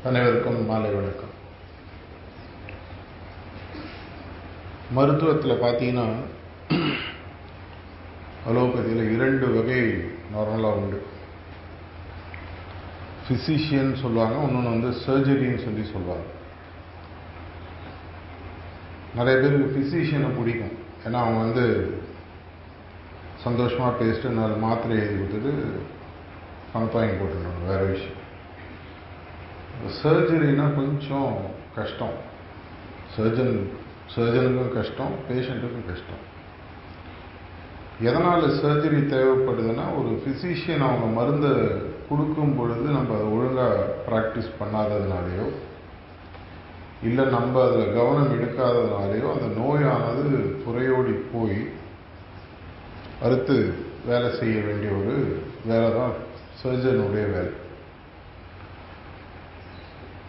அனைவருக்கும் மாலை வணக்கம். மருத்துவத்தில் பார்த்தீங்கன்னா அலோபதியில் 2 வகை நார்மலாக உண்டு. ஃபிசிஷியன் சொல்லுவாங்க, இன்னொன்று சர்ஜரின்னு சொல்லுவாங்க. நிறைய பேருக்கு ஃபிசிஷியனை பிடிக்கும். ஏன்னா அவங்க சந்தோஷமாக பேசிட்டு 4 மாத்திரை எழுதி கொடுத்துட்டு பணத்தை வாங்கி போட்டுருவாங்க, வேறு விஷயம். சர்ஜரினா கொஞ்சம் கஷ்டம். சர்ஜனுக்கும் கஷ்டம், பேஷண்ட்டுக்கும் கஷ்டம். எதனால் சர்ஜரி தேவைப்படுதுன்னா, ஒரு ஃபிசிஷியன் அவங்க மருந்தை கொடுக்கும் பொழுது நம்ம அதை ஒழுங்காக ப்ராக்டிஸ் பண்ணாததுனாலேயோ இல்லை நம்ம அதில் கவனம் எடுக்காததுனாலேயோ அந்த நோயானது புறையோடி போய் அறுத்து வேலை செய்ய வேண்டிய ஒரு வேலை தான் சர்ஜனுடைய வேலை.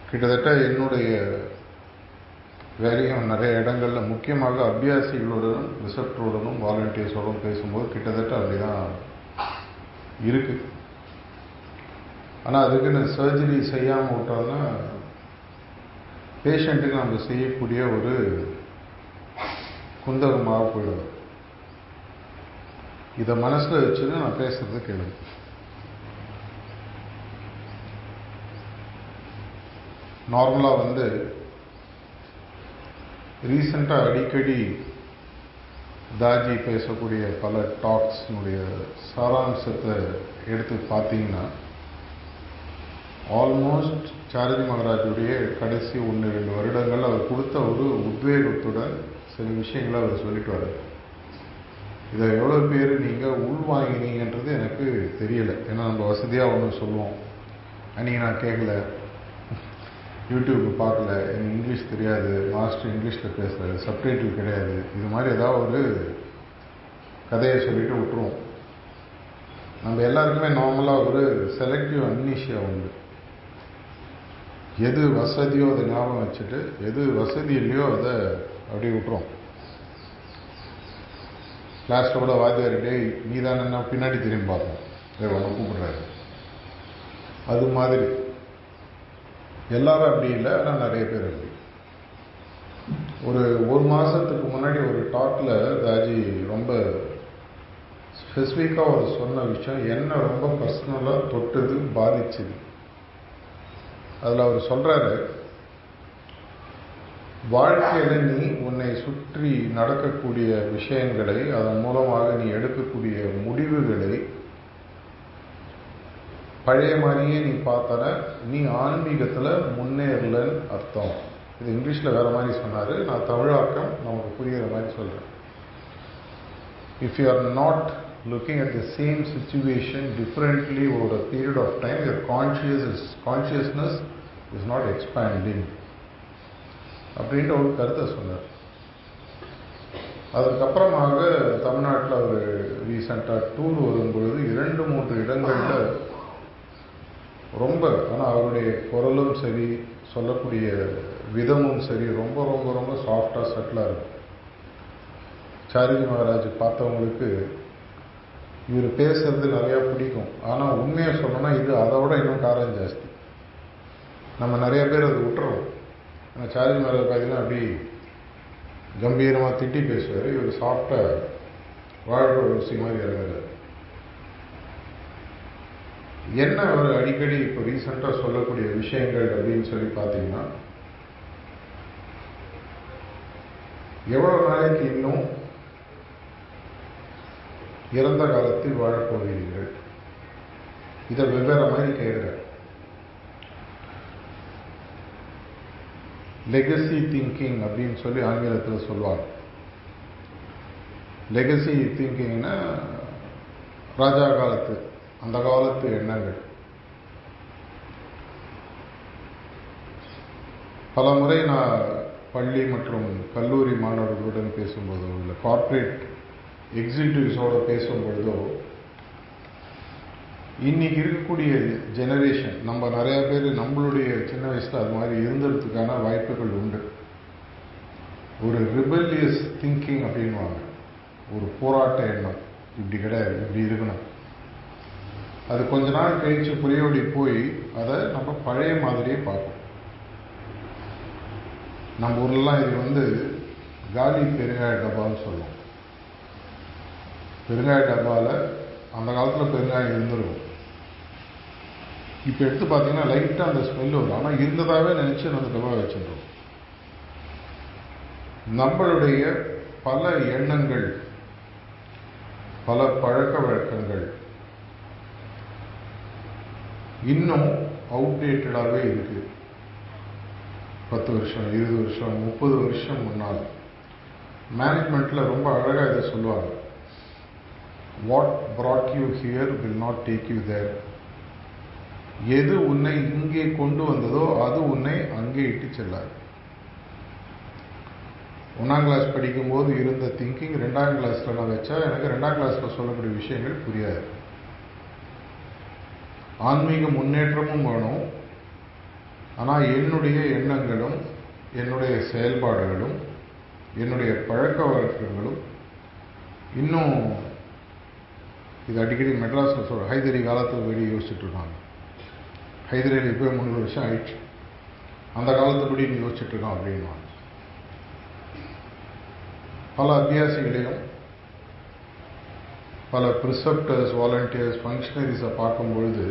கிட்டத்தட்ட என்னுடைய வேலையும் நிறைய இடங்களில் முக்கியமாக அபியாசிகளுடனும் ரிசப்டருடனும் வாலண்டியர்ஸோடும் பேசும்போது கிட்டத்தட்ட அப்படிதான் இருக்கு. ஆனால் அதுக்குன்னு சர்ஜரி செய்யாமல் விட்டோம்னா பேஷண்ட்டுக்கு நம்ம செய்யக்கூடிய ஒரு குந்தகமாக போயிடுது. இதை மனசில் வச்சுன்னு நான் பேசுறது கேளுங்க. நார்மலாக ரீசெண்டாக அடிக்கடி தாஜி பேசக்கூடிய பல டாக்ஸ்னுடைய சாராம்சத்தை எடுத்து பார்த்தீங்கன்னா, ஆல்மோஸ்ட் சாரதி மகராஜுடைய கடைசி 1-2 வருடங்கள் அவர் கொடுத்த ஒரு உத்வேகத்துடன் சில விஷயங்களை அவர் சொல்லிட்டு வர்றார். இதை எவ்வளோ பேர் நீங்கள் உள்வாங்கினீங்கன்றது எனக்கு தெரியலை. ஏன்னா நம்ம வசதியாக ஒன்று சொல்லுவோம், அன்றைக்கி நான் கேட்கல, யூடியூப் பார்க்கல, எனக்கு இங்கிலீஷ் தெரியாது, மாஸ்டர் இங்கிலீஷில் பேசுகிறாரு, சப்டைட்டில் கிடையாது, இது மாதிரி ஏதாவது ஒரு கதையை சொல்லிட்டு விட்டுருவோம். நம்ம எல்லாருக்குமே நார்மலாக ஒரு செலக்டிவ் அம்னீஷியா உண்டு. எது வசதியோ அதை ஞாபகம் வச்சுட்டு எது வசதி இல்லையோ அதை அப்படியே விட்டுருவோம். கிளாஸில் கூட வாத்தியார்கிட்டே நீ தானே பின்னாடி திரும்பி பார்ப்போம், ஒன்று கூப்பிடுறாரு. அது மாதிரி எல்லாரும் அப்படி இல்லை, ஆனால் நிறைய பேர் அப்படி. ஒரு மாதத்துக்கு முன்னாடி ஒரு டாக்கில் தாஜி ரொம்ப ஸ்பெசிஃபிக்காக அவர் சொன்ன விஷயம் என்ன ரொம்ப பர்சனலாக தொட்டது, பாதிச்சது. அதில் அவர் சொல்கிறாரு, வாழ்க்கையில் நீ உன்னை சுற்றி நடக்கக்கூடிய விஷயங்களை, அதன் மூலமாக நீ எடுக்கக்கூடிய முடிவுகளை பழைய மாதிரியே நீ பார்த்தன, நீ ஆன்மீகத்தில் முன்னேறலன்னு அர்த்தம். இது இங்கிலீஷில் வேறு மாதிரி சொன்னார், நான் தமிழாக்கம் நமக்கு புரிகிற மாதிரி சொல்கிறேன். If you are not looking at the same situation differently over a period of time, your consciousness is not expanding அப்படின்ற ஒரு கருத்தை சொன்னார். அதுக்கப்புறமாக தமிழ்நாட்டில் அவர் ரீசெண்டாக டூர் வரும்பொழுது 2-3 இடங்களில் ரொம்ப, ஆனால் அவருடைய குரலும் சரி, சொல்லக்கூடிய விதமும் சரி, ரொம்ப ரொம்ப ரொம்ப சாஃப்டாக சட்டிலாக இருக்கும். சாரதி மகராஜ் பார்த்தவங்களுக்கு இவர் பேசுறது நிறையா பிடிக்கும். ஆனால் உண்மையாக சொல்லணும்னா இது அதை விட இன்னும் காரம் ஜாஸ்தி. நம்ம நிறைய பேர் அதை விட்டுறோம். ஆனால் சாரதி மகராஜ் பார்த்தீங்கன்னா அப்படி கம்பீரமாக திட்டி பேசுவார், இவர் சாஃப்டாக வாழ்க்கை ருசி மாதிரி இறங்குறாரு. என்ன அவர் அடிக்கடி இப்போ ரீசெண்டாக சொல்லக்கூடிய விஷயங்கள் அப்படின்னு சொல்லி பார்த்தீங்கன்னா, எவ்வளோ நாளைக்கு இன்னும் இறந்த காலத்தில் வாழப்போகிறீர்கள், இதை வெவ்வேறு மாதிரி கேட்குறார். லெகசி திங்கிங் அப்படின்னு சொல்லி ஆங்கிலத்தில் சொல்லுவாங்க. லெகசி திங்கிங்னா ராஜா காலத்து, அந்த காலத்து எண்ணங்கள். பல முறை நான் பள்ளி மற்றும் கல்லூரி மாணவர்களுடன் பேசும்போதோ இல்லை கார்ப்பரேட் எக்ஸிக்யூட்டிவ்ஸோடு பேசும்பொழுதோ, இன்னைக்கு இருக்கக்கூடிய ஜெனரேஷன், நம்ம நிறைய பேர் நம்மளுடைய சின்ன வயசில் அது மாதிரி இருந்ததுக்கான வாய்ப்புகள் உண்டு. ஒரு ரிபல்லியஸ் திங்கிங் அப்படின்வாங்க, ஒரு போராட்ட எண்ணம். இப்படி கிடையாது, இப்படி இருக்கணும். அது கொஞ்ச நாள் கழித்து புரியோடி போய் அதை நம்ம பழைய மாதிரியே பார்ப்போம். நம்ம ஊர்லலாம் இது காலி பெருங்காய டப்பான்னு சொல்லுவோம். பெருங்காய டப்பாவில் அந்த காலத்தில் பெருங்காயம் இருந்திருக்கும். இப்போ எடுத்து பார்த்தீங்கன்னா லைட்டாக அந்த ஸ்மெல் வரும். ஆனால் இருந்ததாகவே நினச்சி அந்த டப்பா வச்சுருக்கோம். நம்மளுடைய பல எண்ணங்கள், பல பழக்க வழக்கங்கள் இன்னும் அவுடேட்டடாகவே இருக்கு. 10 வருஷம், 20 வருஷம், 30 வருஷம் முன்னால் மேனேஜ்மெண்ட்டில் ரொம்ப அழகாக இதை சொல்லுவாங்க. What brought you here will not take you there. எது உன்னை இங்கே கொண்டு வந்ததோ அது உன்னை அங்கே இட்டு செல்லாது. 1ஆம் கிளாஸ் படிக்கும்போது இருந்த திங்கிங் 2ஆம் கிளாஸில் நான் வச்சா எனக்கு 2ஆம் கிளாஸில் சொல்லக்கூடிய விஷயங்கள் புரியாது. ஆன்மீக முன்னேற்றமும் வேணும். ஆனால் என்னுடைய எண்ணங்களும், என்னுடைய செயல்பாடுகளும், என்னுடைய பழக்க வழக்கங்களும் இன்னும் இது அடிக்கடி மெட்ராஸில் சொல்கிற ஹைதரி காலத்தில் வெளியே யோசிச்சுட்டு இருக்காங்க. ஹைதரியில் இப்போ 3 வருஷம் ஆயிடுச்சு. அந்த காலத்துப்படி நீ யோசிச்சுட்டு இருக்கான் அப்படின்வாங்க. பல அபியாசிகளையும் பல ப்ரிசெப்டர்ஸ், வாலண்டியர்ஸ், ஃபங்க்ஷனரிஸை பார்க்கும்பொழுது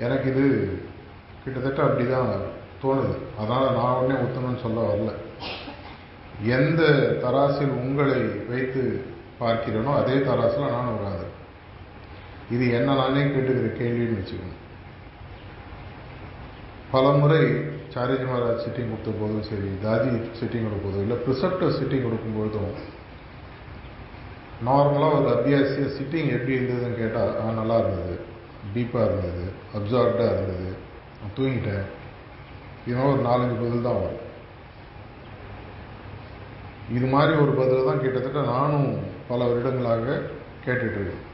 எனக்கு இது கிட்டத்தட்ட அப்படி தான் தோணுது. அதனால் நான் உடனே ஒத்துணும்னு சொல்ல வரல. எந்த தராசில் உங்களை வைத்து பார்க்கிறேனோ அதே தராசில் நான் வராது. இது என்ன நானே கேட்டுக்கிற கேள்வின்னு வச்சுக்கணும். பல முறை சாரிஜி மகாராஜ் சிட்டிங் கொடுத்த போதும் சரி, தாஜி சிட்டிங் கொடுக்கும் போதும், இல்லை ப்ரிசெப்டர் சிட்டிங் கொடுக்கும்பொழுதும் நார்மலாக ஒரு அபியாசிய சிட்டிங் எப்படி இருந்ததுன்னு கேட்டால் நல்லா இருந்தது, டீப்பாக இருந்தது, அப்சார்ப்டாக இருந்தது, நான் தூங்கிட்டேன், இதனால் ஒரு 4-5 பதில் தான் வரும். இது மாதிரி ஒரு பதில் தான் கிட்டத்தட்ட நானும் பல வருடங்களாக கேட்டுட்ருக்கேன்.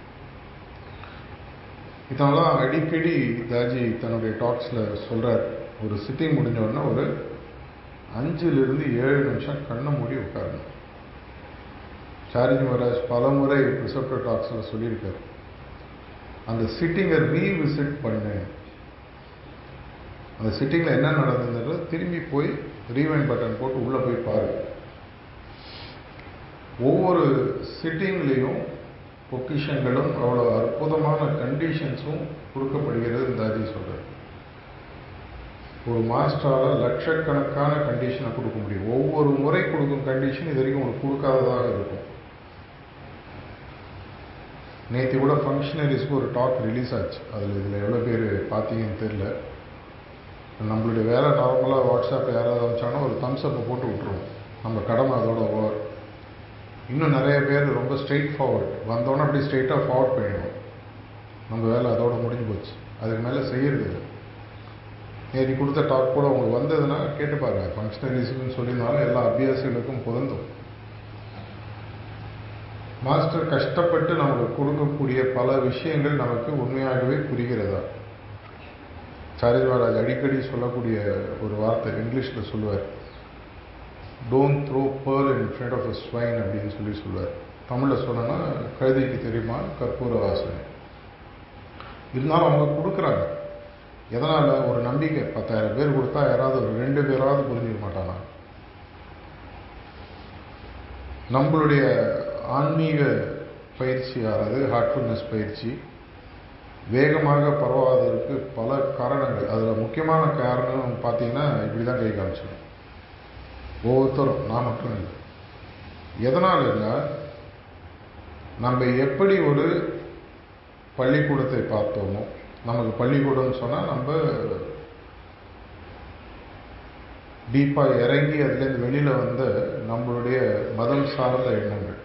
இதனால அடிக்கடி தாஜி தன்னுடைய டாக்ஸில் சொல்கிறார், ஒரு சிட்டிங் முடிஞ்ச உடனே ஒரு 5-7 நிமிஷம் கண்ணை மூடி உட்காரணும். சாரிஜி மகாராஜ் பல முறை ப்ரிசெப்டர் டாக்ஸில் சொல்லியிருக்காரு, அந்த சிட்டிங்கை ரீவிசிட் பண்ணு. அந்த சிட்டிங்கில் என்ன நடந்ததுன்றது திரும்பி போய் ரீவைண்ட் பட்டன் போட்டு உள்ளே போய் பாரு. ஒவ்வொரு சிட்டிங்லேயும் பொக்கிஷங்களும் அவ்வளோ அற்புதமான கண்டிஷன்ஸும் கொடுக்கப்படுகிறது தாஜி சொல்கிறார். ஒரு மாஸ்டரால் லட்சக்கணக்கான கண்டிஷனை கொடுக்க முடியும். ஒவ்வொரு முறை கொடுக்கும் கண்டிஷன் இது வரைக்கும் உங்களுக்கு கொடுக்காததாக இருக்கும். நேற்று கூட ஃபங்க்ஷனரிஸ்க்கு ஒரு டாக் ரிலீஸ் ஆச்சு. இதில் எவ்வளோ பேர் பார்த்தீங்கன்னு தெரில. நம்மளுடைய வேலை நார்மலாக வாட்ஸ்அப்பில் யாராவது அனுப்பிச்சாங்கன்னா ஒரு தம்ஸ்அப்பை போட்டு விட்ருவோம். நம்ம கடமை அதோட ஓவர். இன்னும் நிறைய பேர் ரொம்ப ஸ்ட்ரெயிட் ஃபார்வர்ட் வந்தோன்னே அப்படி ஸ்ட்ரெயிட்டாக ஃபார்வர்ட் பண்ணிடுவோம். நம்ம வேலை அதோட முடிஞ்சு போச்சு, அதுக்கு மேலே செய்யறது இல்லை. நேற்று கொடுத்த டாக் கூட உங்களுக்கு வந்ததுன்னா கேட்டு பாருங்கள். ஃபங்க்ஷனரிஸ்ன்னு சொல்லியிருந்தாலும் எல்லா அபியாசிகளுக்கும் பொருந்தும். மாஸ்டர் கஷ்டப்பட்டு நமக்கு கொடுக்கக்கூடிய பல விஷயங்கள் நமக்கு உண்மையாகவே புரிகிறதா? சாரிஜி மகாராஜ் அடிக்கடி சொல்லக்கூடிய ஒரு வார்த்தை இங்கிலீஷில் சொல்லுவார், don't throw pearl in front of a swine அப்படின்னு சொல்லுவார். தமிழில் சொன்னோன்னா கழுதைக்கு தெரியுமா கற்பூர வாசனை. இருந்தாலும் அவங்க கொடுக்குறாங்க. எதனால்? ஒரு நம்பிக்கை. 10,000 பேர் கொடுத்தா யாராவது ஒரு 2 பேராவது புரிஞ்சுக்க மாட்டானா? நம்மளுடைய ஆன்மீக பயிற்சியானது ஹார்ட்ஃபுல்னஸ் பயிற்சி வேகமாக பரவாததற்கு பல காரணங்கள். அதில் முக்கியமான காரணம் பார்த்தீங்கன்னா இப்படி தான் கை காமிச்சிடும் ஒவ்வொருத்தரும், நான் மட்டும் இல்லை. எதனாலன்னா நம்ம எப்படி ஒரு பள்ளிக்கூடத்தை பார்த்தோமோ, நமக்கு பள்ளிக்கூடம்னு சொன்னால் நம்ம டீப்பாக இறங்கி அதுலேருந்து வெளியில் வந்த நம்மளுடைய மதம் சார்ந்த எண்ணங்கள்.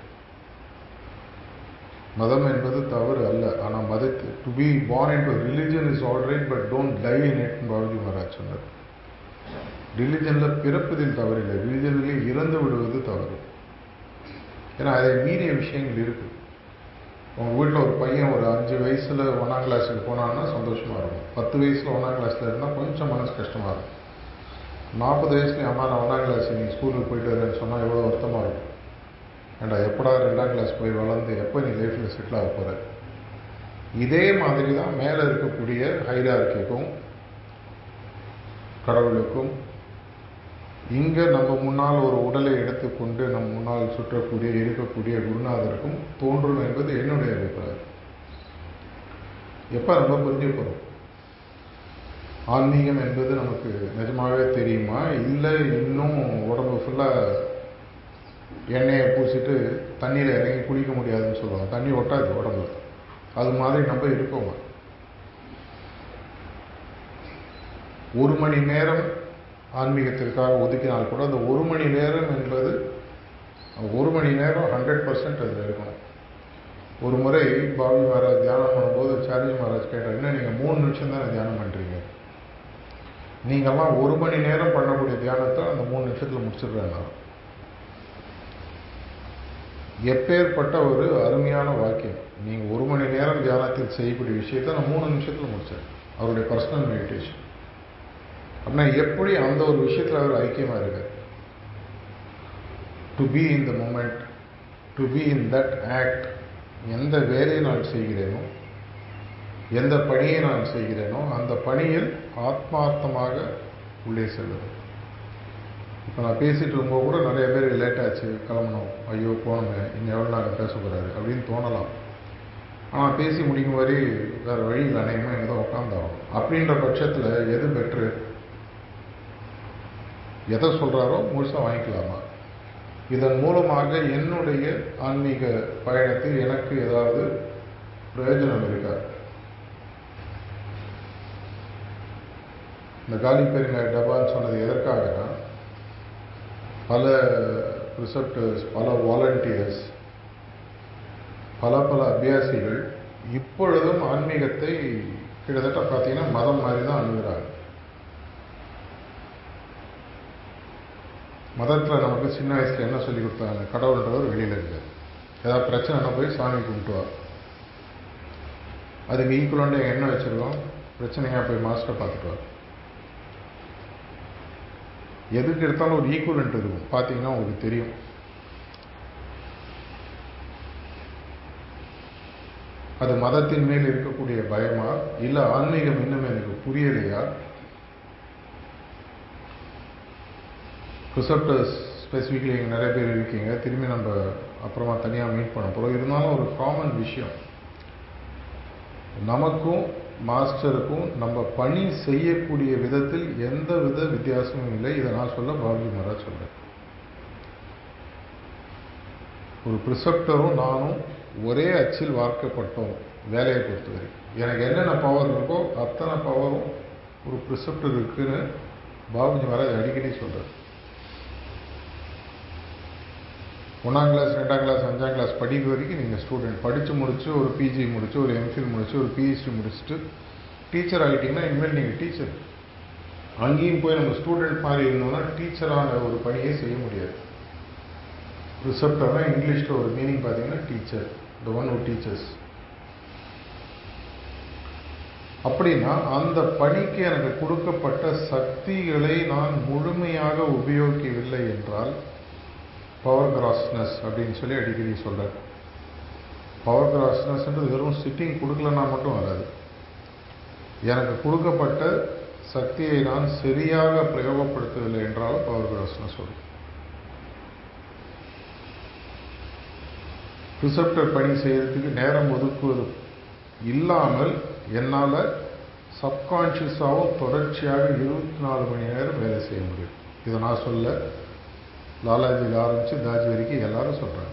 மதம் என்பது தவறு அல்ல, ஆனால் மதத்து to be born into religion is all right but don't die in it Babuji Maharaj சொன்னார். ரிலிஜனில் பிறப்பதில் தவறில்லை, ரிலிஜனிலே இறந்து விடுவது தவறு. ஏன்னா அதை மீறிய விஷயங்கள் இருக்குது. உங்கள் வீட்டில் ஒரு பையன் ஒரு 5 வயசில் 1ஆம் கிளாஸுக்கு போனான்னா சந்தோஷமாக இருக்கும். 10 வயசில் 1ஆம் கிளாஸில் இருந்தால் கொஞ்சம் மனசு கஷ்டமாக இருக்கும். 40 வயசுலேயும் அம்மா நான் 1ஆம் கிளாஸ் நீ ஸ்கூலுக்கு போயிட்டு வரேன்னு சொன்னால் எவ்வளோ வருத்தமாக இருக்கும். ஏண்டா எப்படா 2ஆம் கிளாஸ் போய் வளர்ந்து எப்போ நீ லைஃப்பில் செட்டில் ஆக போகிற? இதே மாதிரி தான் மேலே இருக்கக்கூடிய ஹைரார்க்கிக்கும் கடவுளுக்கும் இங்கே நம்ம முன்னால் ஒரு உடலை எடுத்துக்கொண்டு நம் முன்னால் சுற்றக்கூடிய இருக்கக்கூடிய குருநாதருக்கும் தோன்றும் என்பது என்னுடைய அபிப்பிராயம். எப்போ நம்ம புரிஞ்சு போகிறோம் ஆன்மீகம் என்பது நமக்கு நிஜமாகவே தெரியுமா, இல்லை இன்னும் உடம்பு ஃபுல்லாக எண்ணெயை பூசிட்டு தண்ணியில் இறங்கி குளிக்க முடியாதுன்னு சொல்லுவாங்க, தண்ணி ஒட்டாது உடம்புல, அது மாதிரி நம்ம இருக்கோமா? 1 மணி நேரம் ஆன்மீகத்திற்காக ஒதுக்கினால் கூட அந்த 1 மணி நேரம் என்பது 1 மணி நேரம் 100% அதில் இருக்கணும். ஒரு முறை பாபி மகாராஜ் தியானம் பண்ணும்போது சார்ஜி மகாராஜ் கேட்டார், என்ன நீங்கள் 3 நிமிஷம் தான் தியானம் பண்ணுறீங்க, நீங்கள்லாம் 1 மணி நேரம் பண்ணக்கூடிய தியானத்தை அந்த 3 நிமிஷத்தில் முடிச்சிடுறேன். நான் எப்பேற்பட்ட ஒரு அருமையான வாக்கியம். நீங்கள் 1 மணி நேரம் தியானத்தில் செய்யக்கூடிய விஷயத்தை நான் 3 நிமிஷத்தில் முடித்தேன். அவருடைய பர்சனல் மெடிடேஷன். அப்படின்னா எப்படி அந்த ஒரு விஷயத்தில் அவர் ஐக்கியமாக இருக்கார். To be in the moment, to be in that act. எந்த வேலையை நான் செய்கிறேனோ, எந்த பணியை நான் செய்கிறேனோ அந்த பணியில் ஆத்மார்த்தமாக உள்ளே செல்வது. இப்போ நான் பேசிகிட்டு இருக்கும்போது கூட நிறைய பேர் லேட் ஆச்சு, கிளம்பணும், ஐயோ போகணுமே, இன்னும் எவ்வளோ நாங்கள் பேச போகிறாரு அப்படின்னு தோணலாம். ஆனால் பேசி முடிக்கும் வரை வேறு வழியில் அநேகமாக எங்கே தான் உட்காந்தாகும். அப்படின்ற பட்சத்தில் எது பெட்ரு? எதை சொல்கிறாரோ முழுசாக வாங்கிக்கலாமா? இதன் மூலமாக என்னுடைய ஆன்மீக பயணத்தில் எனக்கு ஏதாவது பிரயோஜனம் இருக்கா? இந்த காலி பெருங்க டபான்னு சொன்னது எதற்காகனா, பல ரிசப்டர்ஸ், பல வாலண்டியர்ஸ், பல அபியாசிகள் இப்பொழுதும் ஆன்மீகத்தை கிட்டத்தட்ட பார்த்தீங்கன்னா மதம் மாதிரி தான் அணுகிறாங்க. மதத்தில் நமக்கு சின்ன வயசில் என்ன சொல்லி கொடுத்தாங்க? கடவுள்ன்றவர் வெளியில் இருக்கார், ஏதாவது பிரச்சனைனா போய் சாமி கும்பிட்டுவார். அதுக்கு ஈக்குவலாக என்ன வச்சுருக்கோம்? பிரச்சனையாக போய் மாஸ்டரை பார்த்துட்டுவார். எதுக்கு எடுத்தாலும் ஒரு ஈக்குவலண்ட் இருக்கும், பார்த்தீங்கன்னா உங்களுக்கு தெரியும். அது மதத்தின் மேல் இருக்கக்கூடிய பயமா, இல்லை ஆன்மீகம் இன்னும் எனக்கு புரியலையா? ரிசப்டர்ஸ் ஸ்பெசிஃபிக்லி இங்கே நிறைய பேர் இருக்கீங்க, திரும்பி நம்ம அப்புறமா தனியாக மீட் பண்ண போகிறோம். இருந்தாலும் ஒரு காமன் விஷயம், நமக்கும் மாஸ்டருக்கும் நம்ம பணி செய்யக்கூடிய விதத்தில் எந்த வித வித்தியாசமும் இல்லை. இதை நான் சொல்ல, பாபி மகாராஜ் சொல்கிறேன். ஒரு ப்ரிசப்டரும் நானும் ஒரே அச்சில் வார்க்கப்பட்டோம். வேலையை பொறுத்தவரை எனக்கு என்னென்ன பவர் இருக்கோ அத்தனை பவரும் ஒரு ப்ரிசப்டர் இருக்குன்னு பாபுஜி மகாராஜ் அடிக்கடி சொல்கிறார். 1ஆம் கிளாஸ் 2ஆம் கிளாஸ் 5ஆம் கிளாஸ் படிக்கிற வரைக்கும் நீங்கள் ஸ்டூடெண்ட், படித்து முடிச்சு ஒரு பிஜி முடிச்சு ஒரு எம்ஃபில் முடிச்சு ஒரு பிஹெச்டி முடிச்சுட்டு டீச்சர் ஆகிட்டிங்கன்னா இனிமேல் நீங்கள் டீச்சர். அங்கேயும் போய் நம்ம ஸ்டூடெண்ட் மாதிரி இருந்தோம்னா டீச்சரான ஒரு பணியை செய்ய முடியாது. ரிசப்டர்னா இங்கிலீஷில் ஒரு மீனிங் பார்த்தீங்கன்னா teacher, the one who teachers. அப்படின்னா அந்த பணிக்கு எனக்கு கொடுக்கப்பட்ட சக்திகளை நான் முழுமையாக உபயோகிக்கவில்லை என்றால் பவர் கிராஸ்னஸ் அப்படின்னு சொல்லி அடிக்கடி சொல்கிறார். பவர் கிராஸ்னஸ்ன்றது வெறும் சிட்டிங் கொடுக்கலன்னா மட்டும் வராது. எனக்கு கொடுக்கப்பட்ட சக்தியை நான் சரியாக பிரயோகப்படுத்தவில்லை என்றாலும் பவர் கிராஸ்னஸ் வரும். ரிசப்டர் பணி செய்யறதுக்கு நேரம் ஒதுக்குவது இல்லாமல் என்னால் சப்கான்ஷியஸாகவும் தொடர்ச்சியாக 24 மணி நேரம் வேலை செய்ய முடியும். இதை நான் சொல்ல, லாலாஜியில் ஆரம்பித்து தாஜி வரைக்கும் எல்லாரும் சொல்கிறாங்க.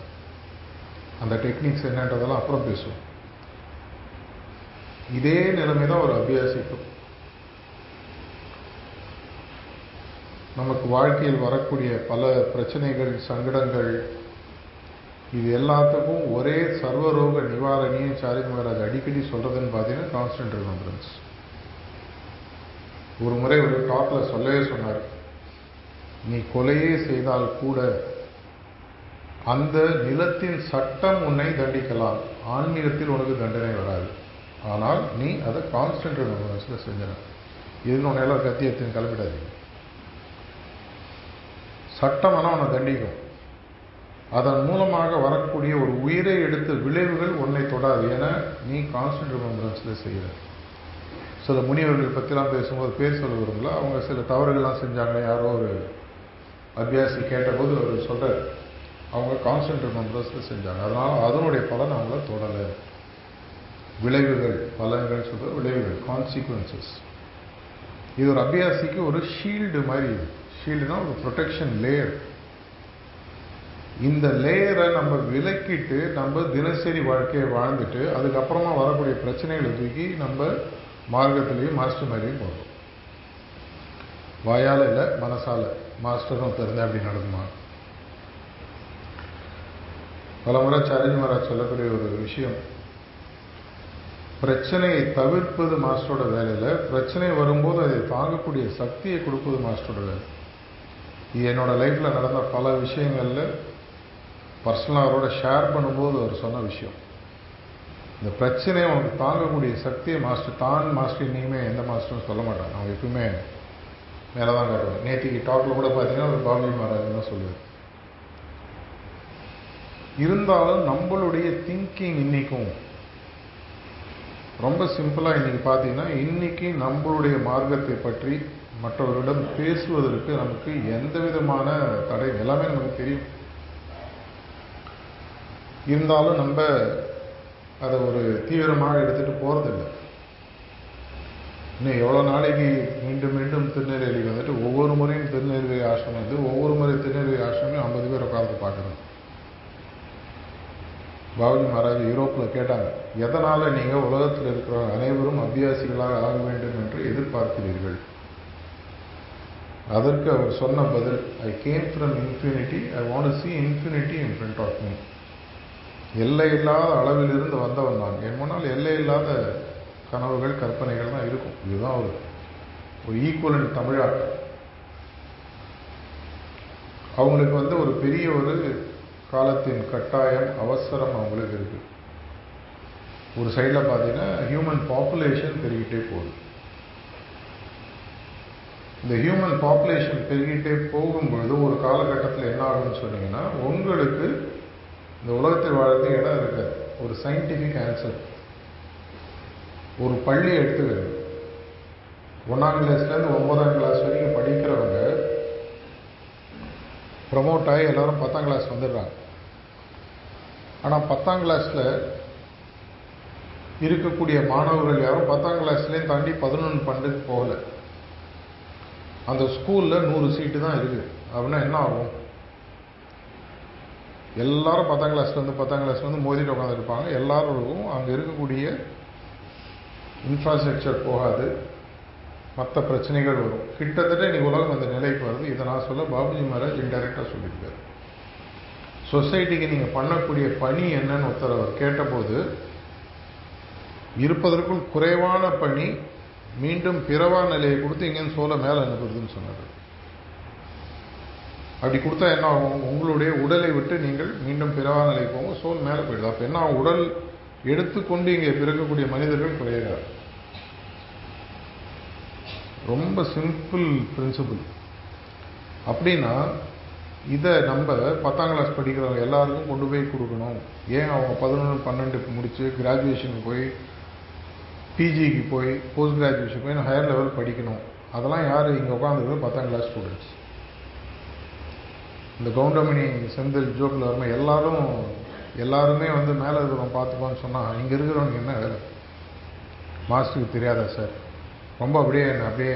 அந்த டெக்னிக்ஸ் என்னன்றதெல்லாம் அப்புறம் பேசுவோம். இதே நிலைமை தான் ஒரு அபியாசிக்கும். நமக்கு வாழ்க்கையில் வரக்கூடிய பல பிரச்சனைகள், சங்கடங்கள், இது எல்லாத்துக்கும் ஒரே சர்வரோக நிவாரணியும் சாரி மகாராஜ் அடிக்கடி சொல்கிறதுன்னு பார்த்தீங்கன்னா கான்ஸ்டன்ட் ரிமெம்பரன்ஸ். ஒரு முறை ஒரு டாக்கில் சொல்லவே சொன்னார், நீ கொலையே செய்தால் கூட அந்த நிலத்தின் சட்டம் உன்னை தண்டிக்கலாம், ஆன்மீகத்தில் உனக்கு தண்டனை வராது. ஆனால் நீ அதை கான்ஸ்டன்ட் ரிமெம்பரன்ஸில் செஞ்சிட. இதுன்னு உன்னை எல்லாம் கத்தி எடுத்துன்னு கிளம்பிடாதீங்க. சட்டம் ஆனால் உன்னை தண்டிக்கும். அதன் மூலமாக வரக்கூடிய ஒரு உயிரை எடுத்த விளைவுகள் உன்னை தொடாது. ஏன்னா நீ கான்ஸ்டன்ட் ரிமெம்பரன்ஸில் செய்கிற. சில முனிவர்கள் பற்றிலாம் பேசும்போது பேர் சொல்ல விரும்பல, அவங்க சில தவறுகள்லாம் செஞ்சாங்க. யாரோ ஒரு அபியாசி கேட்டபோது அவர் சொல்கிறார், அவங்க கான்ஸ்டன்ட் நம்பர்ஸில் செஞ்சாங்க, அதனால் அதனுடைய பலன் அவங்கள தொடலை. விளைவுகள், பலன்கள் சொல்கிற விளைவுகள், கான்சிக்வன்சஸ். இது ஒரு அபியாசிக்கு ஒரு ஷீல்டு மாதிரி. ஷீல்டுனா ஒரு ப்ரொடெக்ஷன் லேயர். இந்த லேயரை நம்ம விலக்கிட்டு நம்ம தினசரி வாழ்க்கையை வாழ்ந்துட்டு அதுக்கப்புறமா வரக்கூடிய பிரச்சனைகளை தூக்கி நம்ம மார்க்கத்திலையும் மாஸ்டர் மாதிரியும் போகிறோம். வாயால் இல்லை, மனசால. மாஸ்டரும் தெரிஞ்ச அப்படி நடக்குமா? பல முறை சாரஜி மகாராஜ் சொல்லக்கூடிய ஒரு விஷயம், பிரச்சனையை தவிர்ப்பது மாஸ்டரோட வேலையில், பிரச்சனை வரும்போது அதை தாங்கக்கூடிய சக்தியை கொடுப்பது மாஸ்டரோட வேலை. இது என்னோட லைஃப்பில் நடந்த பல விஷயங்களில் பர்சனலாக அவரோட ஷேர் பண்ணும்போது அவர் சொன்ன விஷயம். இந்த பிரச்சனையை அவனுக்கு தாங்கக்கூடிய சக்தியை மாஸ்டர் இனிமே எந்த மாஸ்டரும் சொல்ல மாட்டாங்க. அவங்க எப்பவுமே மேலே தான் காட்டுவாங்க. நேற்றுக்கு டாக்கில் கூட பார்த்தீங்கன்னா ஒரு பாபுஜி மகாராஜ் தான் சொல்லுவார். இருந்தாலும் நம்மளுடைய திங்கிங் இன்னைக்கும் ரொம்ப சிம்பிளாக இன்னைக்கு பார்த்தீங்கன்னா, இன்னைக்கு நம்மளுடைய மார்க்கத்தை பற்றி மற்றவர்களிடம் பேசுவதற்கு நமக்கு எந்த விதமான தடை, எல்லாமே நமக்கு தெரியும். இருந்தாலும் நம்ம அதை ஒரு தீவிரமாக எடுத்துகிட்டு போகிறதில்லை. இன்னும் எவ்வளோ நாளைக்கு மீண்டும் மீண்டும் திருநெல்வேலிக்கு வந்துட்டு ஒவ்வொரு முறையும் திருநெல்வேலி ஆசிரமம் வந்து ஒவ்வொரு முறை திருநெல்வேலி ஆசிரமே 50 பேர் உட்கார்ந்து பார்க்குறோம். பாபுஜி மகாராஜ் யூரோப்பில் கேட்டாங்க, எதனால் நீங்கள் உலகத்தில் இருக்கிற அனைவரும் அபியாசிகளாக ஆக வேண்டும் என்று எதிர்பார்க்கிறீர்கள்? அதற்கு அவர் சொன்ன பதில், I came from infinity, I want to see infinity in front of me. எல்லை இல்லாத அளவிலிருந்து வந்தவன் நான். என் முன்னால் எல்லை இல்லாத கனவுகள், கற்பனைகள் தான் இருக்கும். இதுதான் ஒரு ஈக்குவலன்ட் தமிழாக்கம். அவங்களுக்கு வந்து ஒரு பெரிய ஒரு காலத்தின் கட்டாயம், அவசரம் அவங்களுக்கு இருக்கு. ஒரு சைடில் பார்த்தீங்கன்னா ஹியூமன் பாப்புலேஷன் பெருகிட்டே போகுது. இந்த ஹியூமன் பாப்புலேஷன் பெருகிட்டே போகும்பொழுது ஒரு காலகட்டத்தில் என்ன ஆகும்னு சொன்னீங்கன்னா, உங்களுக்கு இந்த உலகத்தில் வாழ்றதுக்கு இடம் இருக்காது. ஒரு சயின்டிஃபிக் ஆன்சர், ஒரு பள்ளி எடுத்துக்கிறது, 1ஆம் கிளாஸ்லேருந்து 9ஆம் கிளாஸ் வரைக்கும் படிக்கிறவங்க ப்ரமோட் ஆகி எல்லாரும் 10ஆம் கிளாஸ் வந்துடுறாங்க. ஆனால் 10ஆம் கிளாஸில் இருக்கக்கூடிய மாணவர்கள் யாரும் 10ஆம் கிளாஸ்லேயும் தாண்டி 11, 12 போகல. அந்த ஸ்கூலில் 100 சீட்டு தான் இருக்குது. அப்படின்னா என்ன ஆகும்? எல்லாரும் 10ஆம் கிளாஸ்லேருந்து மோதிட்டு உட்காந்துருப்பாங்க. எல்லாருக்கும் அங்கே இருக்கக்கூடிய இன்ஃப்ராஸ்ட்ரக்சர் போகாது, மற்ற பிரச்சனைகள் வரும். கிட்டத்தட்ட இன்னைக்கு உலகம் அந்த நிலைக்கு வருது. இதை நான் சொல்ல பாபுஜி மகாராஜ் இன்டைரக்டாக சொல்லியிருக்காரு. சொசைட்டிக்கு நீங்கள் பண்ணக்கூடிய பணி என்னன்னு ஒருத்தர் அவர் கேட்டபோது, இருப்பதற்குள் குறைவான பணி மீண்டும் பிறவா நிலையை கொடுத்து இங்கேருந்து சோலை மேலே அனுப்புறதுன்னு சொன்னார். அப்படி கொடுத்தா என்ன ஆகும்? உங்களுடைய உடலை விட்டு நீங்கள் மீண்டும் பிறவா நிலைக்கு போங்க, சோல் மேலே போயிடுது. அப்போ என்ன, உடல் எடுத்துக்கொண்டு இங்கே பிறக்கக்கூடிய மனிதர்கள் குறையாது. ரொம்ப சிம்பிள் பிரின்சிபிள். அப்படின்னா இதை நம்ம 10ஆம் கிளாஸ் படிக்கிறவங்க எல்லாருக்கும் கொண்டு போய் கொடுக்கணும். ஏன் அவங்க 11, 12 முடித்து கிராஜுவேஷனுக்கு போய், பிஜிக்கு போய், போஸ்ட் கிராஜுவேஷன் போய் ஹையர் லெவல் படிக்கணும்? அதெல்லாம் யார் இங்கே உட்காந்துருக்குது? 10ஆம் கிளாஸ் ஸ்டூடெண்ட்ஸ். இந்த கவுண்டமணி செந்தில் ஜோக்கில் வரணும், எல்லாருமே வந்து மேலே இருக்கிறவங்க பார்த்துப்பான்னு சொன்னால் இங்கே இருக்கிறவங்க என்ன வேலை? மாஸ்டருக்கு தெரியாதா சார்? ரொம்ப அப்படியே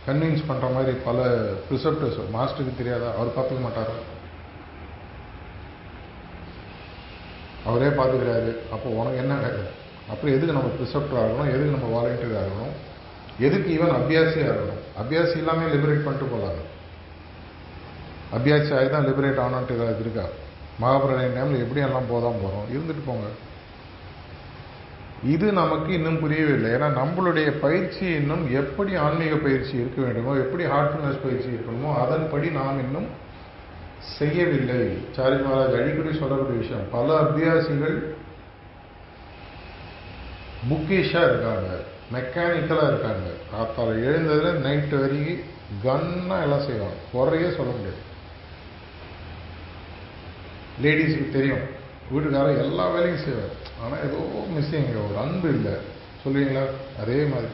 கன்வின்ஸ் பண்ணுற மாதிரி பல ப்ரிசெப்டர்ஸ். மாஸ்டருக்கு தெரியாதா? அவர் பார்த்துக்க மாட்டாரா? அவரே பார்த்துக்கிறாரு. அப்போ உனக்கு என்ன வேலை? அப்புறம் எதுக்கு நம்ம ப்ரிசெப்டர் ஆகணும்? எதுக்கு நம்ம வாலண்டியர் ஆகணும்? எதுக்கு ஈவன் அபியாசி ஆகணும்? அபியாசி எல்லாமே லிபரேட் பண்ணிட்டு போகலாங்க. அபியாசி ஆகி தான் லிபரேட் ஆகணுன்ட்டு ஏதாவது இருக்கா? மகாபிரளய டைமில் எப்படி எல்லாம் போதான் போகிறோம், இருந்துட்டு போங்க. இது நமக்கு இன்னும் புரியவே இல்லை. ஏன்னா நம்மளுடைய பயிற்சி இன்னும் எப்படி ஆன்மீக பயிற்சி இருக்க வேண்டுமோ, எப்படி ஹார்ட்ஃபுல்னஸ் பயிற்சி இருக்கணுமோ அதன்படி நாம் இன்னும் செய்யவில்லை. சாரஜி மகாராஜ் அடிக்கடி சொல்லக்கூடிய விஷயம், பல அபியாசிகள் புக்கிஷாக இருக்காங்க, மெக்கானிக்கலாக இருக்காங்க. காத்தால எழுந்ததில் நைட்டு வரைக்கும் கன்னாக எல்லாம் செய்வாங்க, குறையே சொல்ல முடியாது. லேடிஸுக்கு தெரியும், வீட்டுக்காரர் எல்லா வேலையும் செய்வார், ஆனால் ஏதோ மிஸ்ஸிங், ஒரு அன்பு இல்லை சொல்லுவீங்களா? அதே மாதிரி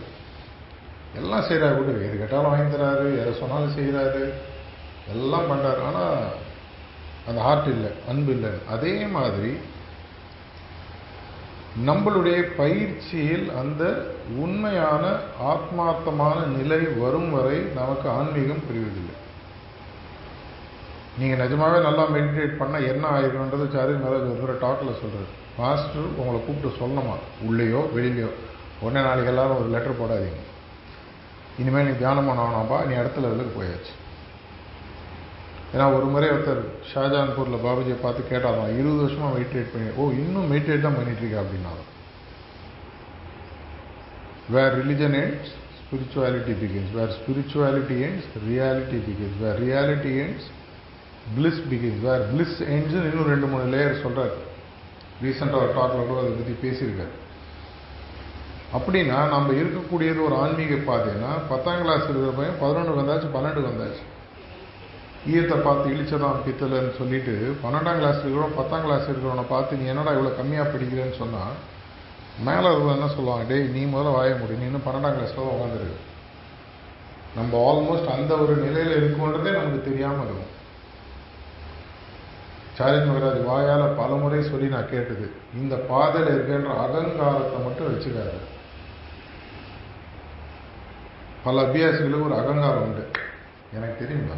எல்லாம் செய்கிறாரு. வீட்டுக்கு எது கேட்டாலும் வாங்கி தராரு, எதை சொன்னாலும் செய்கிறாரு. எல்லாம் பண்ணுறாரு, ஆனால் அந்த ஹார்ட் இல்லை, அன்பு இல்லை. அதே மாதிரி நம்மளுடைய பயிற்சியில் அந்த உண்மையான ஆத்மார்த்தமான நிலை வரும் வரை நமக்கு ஆன்மீகம் புரிவதில்லை. நீங்கள் நிஜமாவே நல்லா மெடிடேட் பண்ணால் என்ன ஆயிருக்குன்றது சாரின் மேலே ஒரு டாக்கில் சொல்கிறார். மாஸ்டர் உங்களை கூப்பிட்டு சொல்லணுமா, உள்ளேயோ வெளியிலையோ, உடனே நாளைக்கு எல்லாரும் ஒரு லெட்டர் போடாதீங்க, இனிமேல் நீ தியானம் பண்ண வேணாம்பா, நீ அடுத்த லெவலுக்கு போயாச்சு. ஏன்னா ஒரு முறை ஒருத்தர் ஷாஜான்பூரில் பாபுஜியை பார்த்து கேட்டாராம், 20 வருஷமாக மெடிடேட் பண்ணி, ஓ இன்னும் மெடிடேட் தான் பண்ணிட்டு இருக்கா அப்படின்னாரு. வேர் religion ends, spirituality begins. Where spirituality ends, reality begins. Where reality ends, bliss begins. Where bliss ends, இன்னும் 2-3 லேயர் சொல்கிறார். ரீசெண்டாக ஒரு டாக்கில் கூட அதை பற்றி பேசியிருக்காரு. அப்படின்னா நம்ம இருக்கக்கூடியது ஒரு ஆன்மீக பாதைன்னா 10ஆம் கிளாஸ் இருக்கிற பையன் 11 வந்தாச்சு, 12 வந்தாச்சு, ஈயத்தை பார்த்து இழிச்சதான் பித்தலைன்னு சொல்லிட்டு 12ஆம் கிளாஸ் இருக்கிறோம் 10ஆம் கிளாஸ் இருக்கிறவனை பார்த்து நீ என்னடா இவ்வளோ கம்மியாக படிக்கிறேன்னு சொன்னால் மேலே இருக்கிற என்ன சொல்லுவாங்க, டேய் நீ முதல்ல வாய முடியும், நீ இன்னும் 12ஆம் கிளாஸில் தான் உட்காந்துருக்கு. நம்ம ஆல்மோஸ்ட் அந்த ஒரு நிலையில் இருக்குன்றதே நமக்கு தெரியாமல் இருக்கும். சாரின் மகராஜ் வாயால் பல முறை சொல்லி நான் கேட்டது, இந்த பாதையில் இருக்கின்ற அகங்காரத்தை மட்டும் வச்சுக்காது. பல அபியாசிகளுக்கு ஒரு அகங்காரம் உண்டு, எனக்கு தெரியுமா,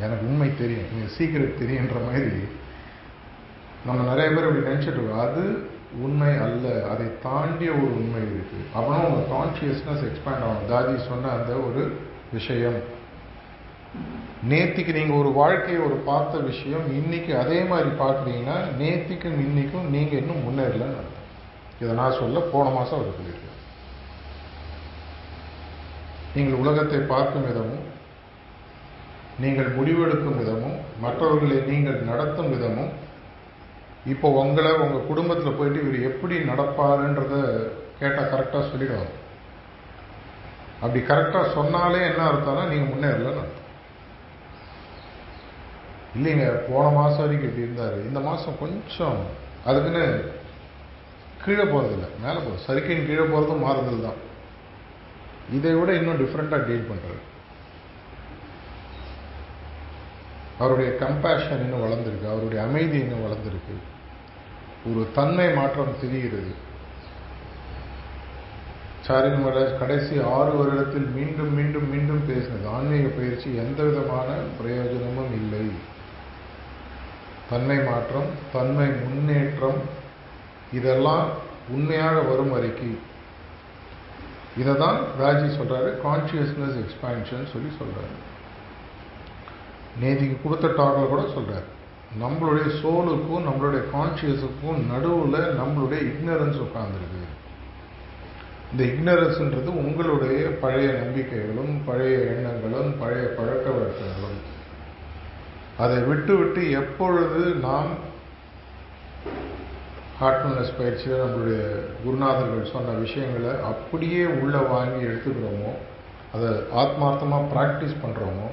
எனக்கு உண்மை தெரியும், எனக்கு சீக்கிரம் தெரியுன்ற மாதிரி நம்ம நிறைய பேர் இப்படி நினச்சிட்டு இருக்கோம். அது உண்மை அல்ல, அதை தாண்டிய ஒரு உண்மை இருக்குது. அப்படின்னா உங்கள் கான்ஷியஸ்னஸ் எக்ஸ்பேண்ட் ஆகும். தாதி சொன்ன அந்த ஒரு விஷயம், நேத்திக்கு நீங்கள் ஒரு வாழ்க்கையை ஒரு பார்த்த விஷயம் இன்னைக்கு அதே மாதிரி பார்க்குறீங்கன்னா நேத்திக்கும் இன்னைக்கும் நீங்கள் இன்னும் முன்னேறலன்னு அர்த்தம். இதை நான் சொல்ல போன மாதம் அவர் சொல்லியிருக்கேன். நீங்கள் உலகத்தை பார்க்கும் விதமும், நீங்கள் முடிவெடுக்கும் விதமும், மற்றவர்களை நீங்கள் நடத்தும் விதமும், இப்போ உங்களை உங்கள் குடும்பத்தில் போயிட்டு இவர் எப்படி நடப்பாருன்றத கேட்டால் கரெக்டாக சொல்லிடுவாங்க. அப்படி கரெக்டாக சொன்னாலே என்ன அர்த்தம்னா நீங்கள் முன்னேறலன்னு அர்த்தம். இல்லைங்க போன மாதம் வரைக்கும் இப்படி இருந்தார், இந்த மாதம் கொஞ்சம் அதுக்குன்னு கீழே போகிறதில்ல, மேலே போகிறது, சரிக்கையின் கீழே போகிறதும் மாறுதல் தான். இதை விட இன்னும் டிஃப்ரெண்ட்டாக டீல் பண்ணுறாரு. அவருடைய கம்பேஷன் இன்னும் வளர்ந்துருக்கு, அவருடைய அமைதி இன்னும் வளர்ந்துருக்கு, ஒரு தன்மை மாற்றம் தெரிகிறது. சாரின் மகாராஜ் கடைசி 6 வருடத்தில் மீண்டும் மீண்டும் மீண்டும் பேசினது, ஆன்மீக பயிற்சி எந்த விதமான பிரயோஜனமும் இல்லை, தன்மை மாற்றம், தன்மை முன்னேற்றம், இதெல்லாம் உண்மையாக வரும் வரைக்கும். இதை தான் ராஜி சொல்றாரு, கான்சியஸ்னஸ் எக்ஸ்பான்ஷன் சொல்லி சொல்றாரு. நேதிக்கு கொடுத்த டாக்ல கூட சொல்றாரு, நம்மளுடைய சோலுக்கும் நம்மளுடைய கான்சியஸுக்கும் நடுவில் நம்மளுடைய இக்னரன்ஸ் உட்கார்ந்துருக்கு. இந்த இக்னரன்ஸ்ன்றது உங்களுடைய பழைய நம்பிக்கைகளும் பழைய எண்ணங்களும் பழைய பழக்க வழக்கங்களும். அதை விட்டு விட்டு எப்பொழுது நாம் ஹார்ட்ஃபுல்னஸ் பயிற்சியில் நம்மளுடைய குருநாதர்கள் சொன்ன விஷயங்களை அப்படியே உள்ள வாங்கி எடுத்துக்கிறோமோ, அதை ஆத்மார்த்தமாக ப்ராக்டிஸ் பண்ணுறோமோ,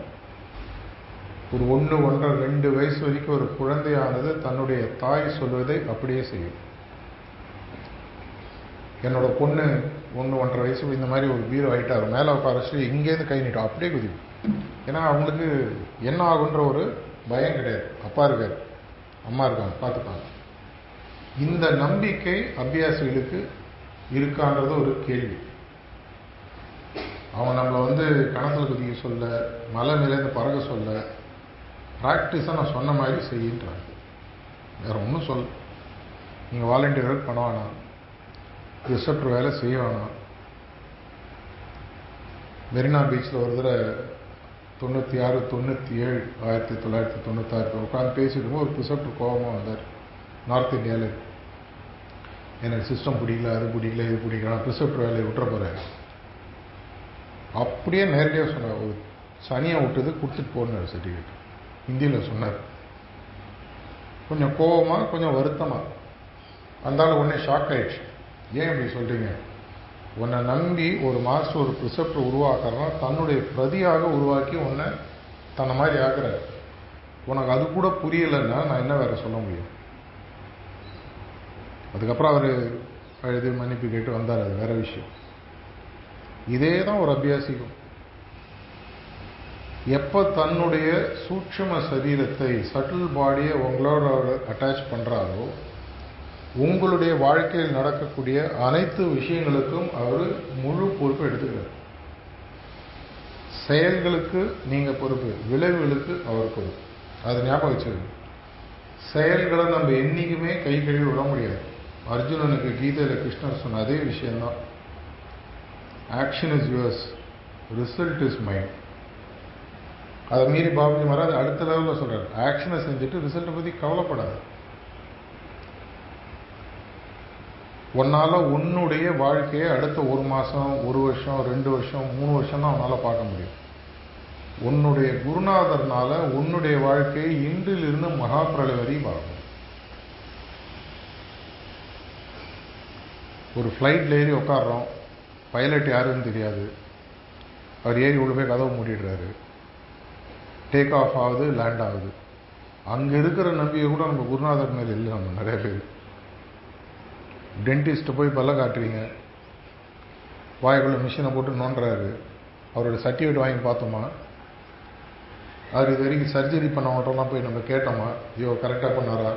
ஒரு 1, 1.5, 2 வயசு வரைக்கும் ஒரு குழந்தையானது தன்னுடைய தாய் சொல்வதை அப்படியே செய்யும். என்னோட பொண்ணு 1, 1.5 வயசு இந்த மாதிரி ஒரு பீரோ ஆகிட்டார், மேலே உட்காரச்சு இங்கேருந்து கை நீட்டும், அப்படியே குதிக்கும். ஏன்னா அவங்களுக்கு என்ன ஆகுன்ற ஒரு பயம் கிடையாது. அப்பா இருக்கார், அம்மா இருக்காங்க, பார்த்துப்பாங்க. இந்த நம்பிக்கை அபியாசிகளுக்கு இருக்கான்றது ஒரு கேள்வி. அவன் நம்மளை கணத்தில் குதிக்க சொல்ல, மலை மேலேருந்து பறக்க சொல்ல, ப்ராக்டிஸாக நான் சொன்ன மாதிரி செய்யின்றாங்க. வேறு ஒன்றும் சொல், நீங்கள் வாலண்டியர் ஒர்க் பண்ண வேணாம், ரிசப்டர் வேலை செய்ய வேணாம். மெரினா பீச்சில் ஒரு தடவை 96, 97, 1996 உட்காந்து பேசிட்டு இருக்கும்போது ஒரு ப்ரிசப்டர் கோபமாக வந்தார். நார்த் இந்தியாவில் எனக்கு சிஸ்டம் பிடிக்கல, அது பிடிக்கல, இது பிடிக்கல, ப்ரிசப்டர் வேலையை விட்டுற போகிறேன். அப்படியே நேரடியாக சொன்னார், ஒரு சனியாக விட்டது கொடுத்துட்டு போனார் சர்டிஃபிகேட். ஹிந்தியில் சொன்னார். கொஞ்சம் கோபமாக கொஞ்சம் வருத்தமாக. அந்தாலும் உடனே ஷாக் ஆயிடுச்சு. ஏன் இப்படி சொல்கிறீங்க? உன்னை நம்பி ஒரு மாஸ்டர் ஒரு ப்ரிசப்டர் உருவாக்குறனா தன்னுடைய பிரதியாக உருவாக்கி உன்னை தன்னை மாதிரி ஆக்குறாரு. உனக்கு அது கூட புரியலைன்னா நான் என்ன வேற சொல்ல முடியும்? அதுக்கப்புறம் அவர் அழுது மன்னிப்பு கேட்டு வந்தார், அது வேற விஷயம். இதே தான் ஒரு அபியாசிக்கும். எப்போ தன்னுடைய சூட்சும சரீரத்தை, சட்டில் பாடியை உங்களோட அட்டாச் பண்ணுறாரோ, உங்களுடைய வாழ்க்கையில் நடக்கக்கூடிய அனைத்து விஷயங்களுக்கும் அவர் முழு பொறுப்பு எடுத்துக்கிறார். செயல்களுக்கு நீங்கள் பொறுப்பு, விளைவுகளுக்கு அவர் பொறுப்பு. அது ஞாபகம் வச்சுக்கணும். செயல்களை நம்ம என்றைக்குமே கை கழுவி விட முடியாது. அர்ஜுனனுக்கு கீதையில் கிருஷ்ணர் சொன்ன அதே விஷயம்தான். Action is yours, result is mind. அதை மீறி பாபுஜி மகாராஜ் அடுத்த லெவலில் சொல்கிறார், ஆக்ஷனை செஞ்சுட்டு ரிசல்ட்டை பற்றி கவலைப்படாது. உன்னால் உன்னுடைய வாழ்க்கையை அடுத்த 1 மாதம், 1 வருஷம், 2 வருஷம், 3 வருஷம் தான் உன்னால் பார்க்க முடியும். உன்னுடைய குருநாதர்னால உன்னுடைய வாழ்க்கையை இன்றிலிருந்து மகாபிரளய வரை பார்க்கணும். ஒரு ஃப்ளைட்டில் ஏறி உட்காடுறோம், பைலட் யாருன்னு தெரியாது, அவர் ஏறி உள்ள போய் கதவை மூடிடுறாரு, டேக் ஆஃப் ஆகுது, லேண்ட் ஆகுது. அங்கே இருக்கிற நம்பிக்கை கூட நம்ம குருநாதர் மேலே இல்லை. நம்ம நிறைய பேர் டென்டிஸ்ட்டு போய் பல்ல காட்டுறீங்க, வாய்க்குள்ள மிஷினை போட்டு நோண்டுறாரு, அவரோட சர்டிஃபிகேட் வாங்கி பார்த்தோமா, அவர் இது வரைக்கும் சர்ஜரி பண்ணவங்கள்ட்டெல்லாம் போய் நம்ம கேட்டோமா, ஐயோ கரெக்டாக பண்ணாரா?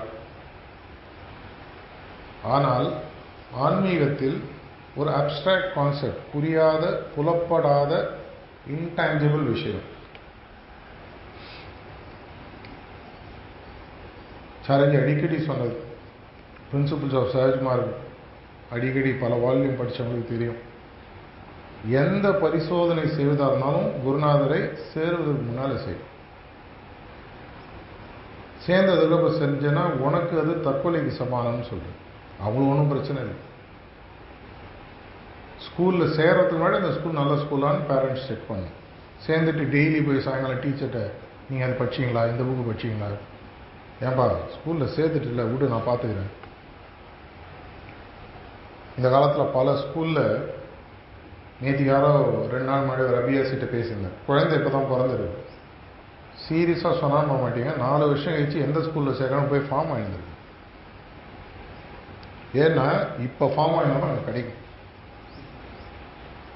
ஆனால் ஆன்மீகத்தில் ஒரு அப்டிராக்ட் கான்செப்ட், புரியாத, புலப்படாத, இன்டான்ஜிபிள் விஷயம். சாரஜி அடிக்கடி சொன்னது, பிரின்சிபிள்ஸ் ஆஃப் சஹஜ்மார்க் அடிக்கடி பல வால்யூம் படித்தவங்களுக்கு தெரியும். எந்த பரிசோதனை செய்வதாக இருந்தாலும் குருநாதரை சேருவதற்கு முன்னால் செய். சேர்ந்ததுக்கு செஞ்சேன்னா உனக்கு அது தற்கொலைக்கு சமானம்னு சொல்கிறேன். அவ்வளோ ஒன்றும் பிரச்சனை இல்லை. ஸ்கூலில் சேர்றதுக்கு முன்னாடி அந்த ஸ்கூல் நல்ல ஸ்கூலான்னு பேரண்ட்ஸ் செக் பண்ணும். சேர்ந்துட்டு டெய்லி போய் சாயங்காலம் டீச்சர்கிட்ட நீங்கள் அதை படிச்சிங்களா, இந்த புக்கு படிச்சிங்களா, ஏன்பா ஸ்கூலில் சேர்த்துட்டு இல்லை விடு நான் பார்த்துக்கிறேன். இந்த காலத்தில் பல ஸ்கூலில், நேற்றுக்கு யாரோ 2 நாள் முன்னாடி ஒரு அபியாசிட்ட பேசியிருந்தேன், குழந்தை இப்போ தான் பிறந்திருக்கு, சீரியஸாக சொன்னால் போக மாட்டீங்க, 4 வருஷம் கழிச்சு எந்த ஸ்கூலில் சேர்க்கணும் போய் ஃபார்ம் ஆகிருந்தது. ஏன்னா இப்போ ஃபார்ம் ஆகினாலும் அங்கே கிடைக்கும்.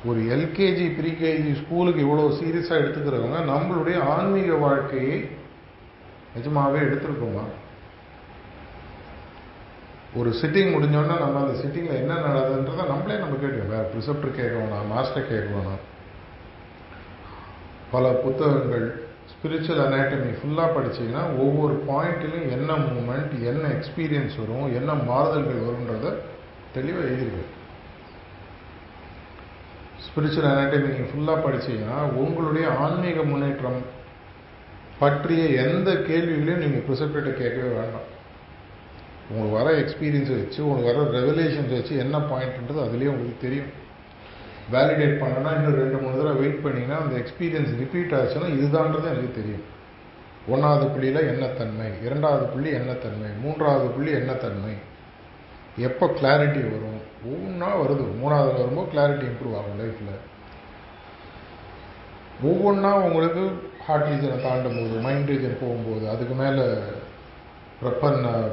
ஒரு எல்கேஜி ப்ரீகேஜி ஸ்கூலுக்கு இவ்வளோ சீரியஸாக எடுத்துக்கிறவங்க நம்மளுடைய ஆன்மீக வாழ்க்கையை நிஜமாகவே எடுத்துருக்கோமா? ஒரு சிட்டிங் முடிஞ்சோன்னா நம்ம அந்த சிட்டிங்கில் என்ன நடக்குதுன்றதை நம்மளே நம்ம கேட்கணும். வேறு ப்ரிசெப்டர் கேட்க வேணாம், மாஸ்டர் கேட்க வேணாம். பல புத்தகங்கள், ஸ்பிரிச்சுவல் அனாட்டமி ஃபுல்லாக படிச்சிங்கன்னா ஒவ்வொரு பாயிண்ட்லையும் என்ன மூமெண்ட், என்ன எக்ஸ்பீரியன்ஸ் வரும், என்ன மாறுதல்கள் வரும்ன்றதை தெளிவாக எழுதிருக்கு. ஸ்பிரிச்சுவல் அனாட்டமி நீங்கள் ஃபுல்லாக படிச்சிங்கன்னா உங்களுடைய ஆன்மீக முன்னேற்றம் பற்றிய எந்த கேள்விகளையும் நீங்கள் ப்ரிசெப்டர்கிட்ட கேட்கவே வேண்டாம். உங்களுக்கு வர எக்ஸ்பீரியன்ஸை வச்சு, உங்களுக்கு வர ரெவலேஷன்ஸை வச்சு என்ன பாயிண்ட்ன்றது அதுலேயே உங்களுக்கு தெரியும். வேலிடேட் பண்ணனா இன்னும் 2-3 தடவை வெயிட் பண்ணிங்கன்னா அந்த எக்ஸ்பீரியன்ஸ் ரிப்பீட் ஆச்சுன்னா இதுதான்றது எனக்கு தெரியும். 1வது புள்ளியில் என்ன தன்மை, 2வது புள்ளி என்ன தன்மை, 3வது புள்ளி என்ன தன்மை, எப்போ கிளாரிட்டி வரும், ஒவ்வொன்றா வருது. 3வது வரும்போது கிளாரிட்டி இம்ப்ரூவ் ஆகும் லைஃப்பில். ஒவ்வொன்றா உங்களுக்கு ஹார்ட் ரீஜனை தாண்டும் போது, மைண்ட் ரீஜன் போகும்போது, அதுக்கு மேலே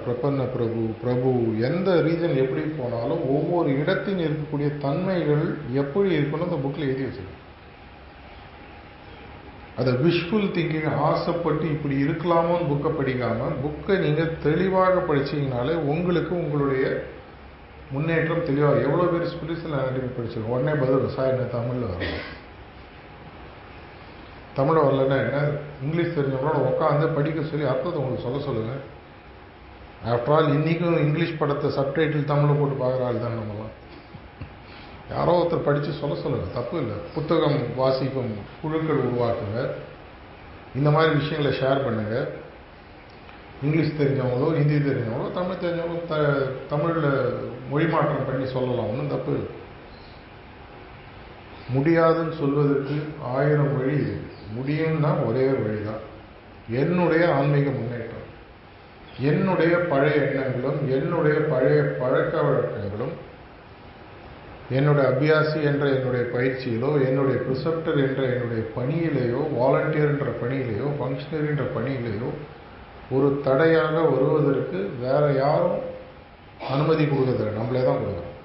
பிரபன்ன பிரபு எந்த ரீஜன் எப்படி போனாலும் ஒவ்வொரு இடத்தின் இருக்கக்கூடிய தன்மைகள் எப்படி இருக்கணும் அந்த புக்கில் எழுதி வச்சிருக்கு. அதை விஷுவல் திங்கிங் ஆசைப்பட்டு இப்படி இருக்கலாமோன்னு புக்கை படிக்காமல் புக்கை நீங்கள் தெளிவாக படிச்சீங்கனாலே உங்களுக்கு உங்களுடைய முன்னேற்றம் தெளிவாக. எவ்வளோ பேர் ஸ்பிரிச்சுவல் அனாட்டமி படிச்சிருக்கோம், உடனே பதில் ரசாயன தமிழில் வரணும். தமிழை வரலன்னா என்ன, இங்கிலீஷ் தெரிஞ்சவங்களோட உட்காந்து படிக்க சொல்லி அர்த்தத்தை உங்களுக்கு சொல்ல சொல்லுங்கள். ஆஃப்டர் ஆல் இன்றைக்கும் இங்கிலீஷ் படத்தை சப்டைட்டில் தமிழில் போட்டு பார்க்குற ஆள் தான் நம்மலாம். யாரோ ஒருத்தர் படித்து சொல்ல சொல்லுங்கள், தப்பு இல்லை. புத்தகம் வாசிக்கும் குழுக்கள் உருவாக்குங்க, இந்த மாதிரி விஷயங்களை ஷேர் பண்ணுங்கள். இங்கிலீஷ் தெரிஞ்சவங்களோ ஹிந்தி தெரிஞ்சவங்களோ தமிழ் தெரிஞ்சவங்களோ தமிழில் மொழி மாற்றம் பண்ணி சொல்லலாம், ஒன்றும் தப்பு இல்லை. முடியாதுன்னு சொல்வதற்கு 1000 வழி இருக்குது, முடியும்னா ஒரே ஒரு வழி தான். என்னுடைய ஆன்மீக முன்னேற்றம், என்னுடைய பழைய எண்ணங்களும் என்னுடைய பழைய பழக்க வழக்கங்களும் என்னுடைய அபியாசி என்ற என்னுடைய பயிற்சியிலோ, என்னுடைய ப்ரிசெப்டர் என்ற என்னுடைய பணியிலேயோ, வாலண்டியர் என்ற பணியிலேயோ, ஃபங்க்ஷனரி என்ற பணியிலேயோ ஒரு தடையாக வருவதற்கு வேற யாரும் அனுமதி கொடுக்கறதில்லை, நம்மளே தான் கொடுக்குறோம்.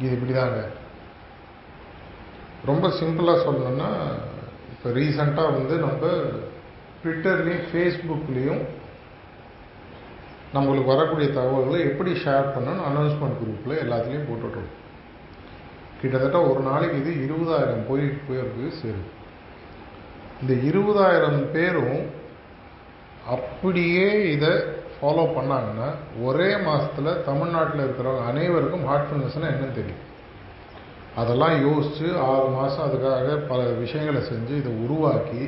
இது இப்படி தாங்க. ரொம்ப சிம்பிளாக சொல்லணும்னா, இப்போ இப்போ ரீசண்டாக வந்து நம்ம ட்விட்டர்லேயும் ஃபேஸ்புக்லேயும் நம்மளுக்கு வரக்கூடிய தகவல்களை எப்படி ஷேர் பண்ணணும்னு அனௌன்ஸ்மெண்ட் குரூப்பில் எல்லாத்துலேயும் போட்டுவிட்டோம். கிட்டத்தட்ட ஒரு நாளைக்கு இது 20,000 போயிருக்கு சேரும். இந்த 20,000 பேரும் அப்படியே இதை ஃபாலோ பண்ணாங்கன்னா ஒரே மாதத்தில் தமிழ்நாட்டில் இருக்கிறவங்க அனைவருக்கும் ஹார்ட்ஃபுல்னஸ்னால் என்னன்னு தெரியும். அதெல்லாம் யோசித்து 6 மாதம் அதுக்காக பல விஷயங்களை செஞ்சு இதை உருவாக்கி,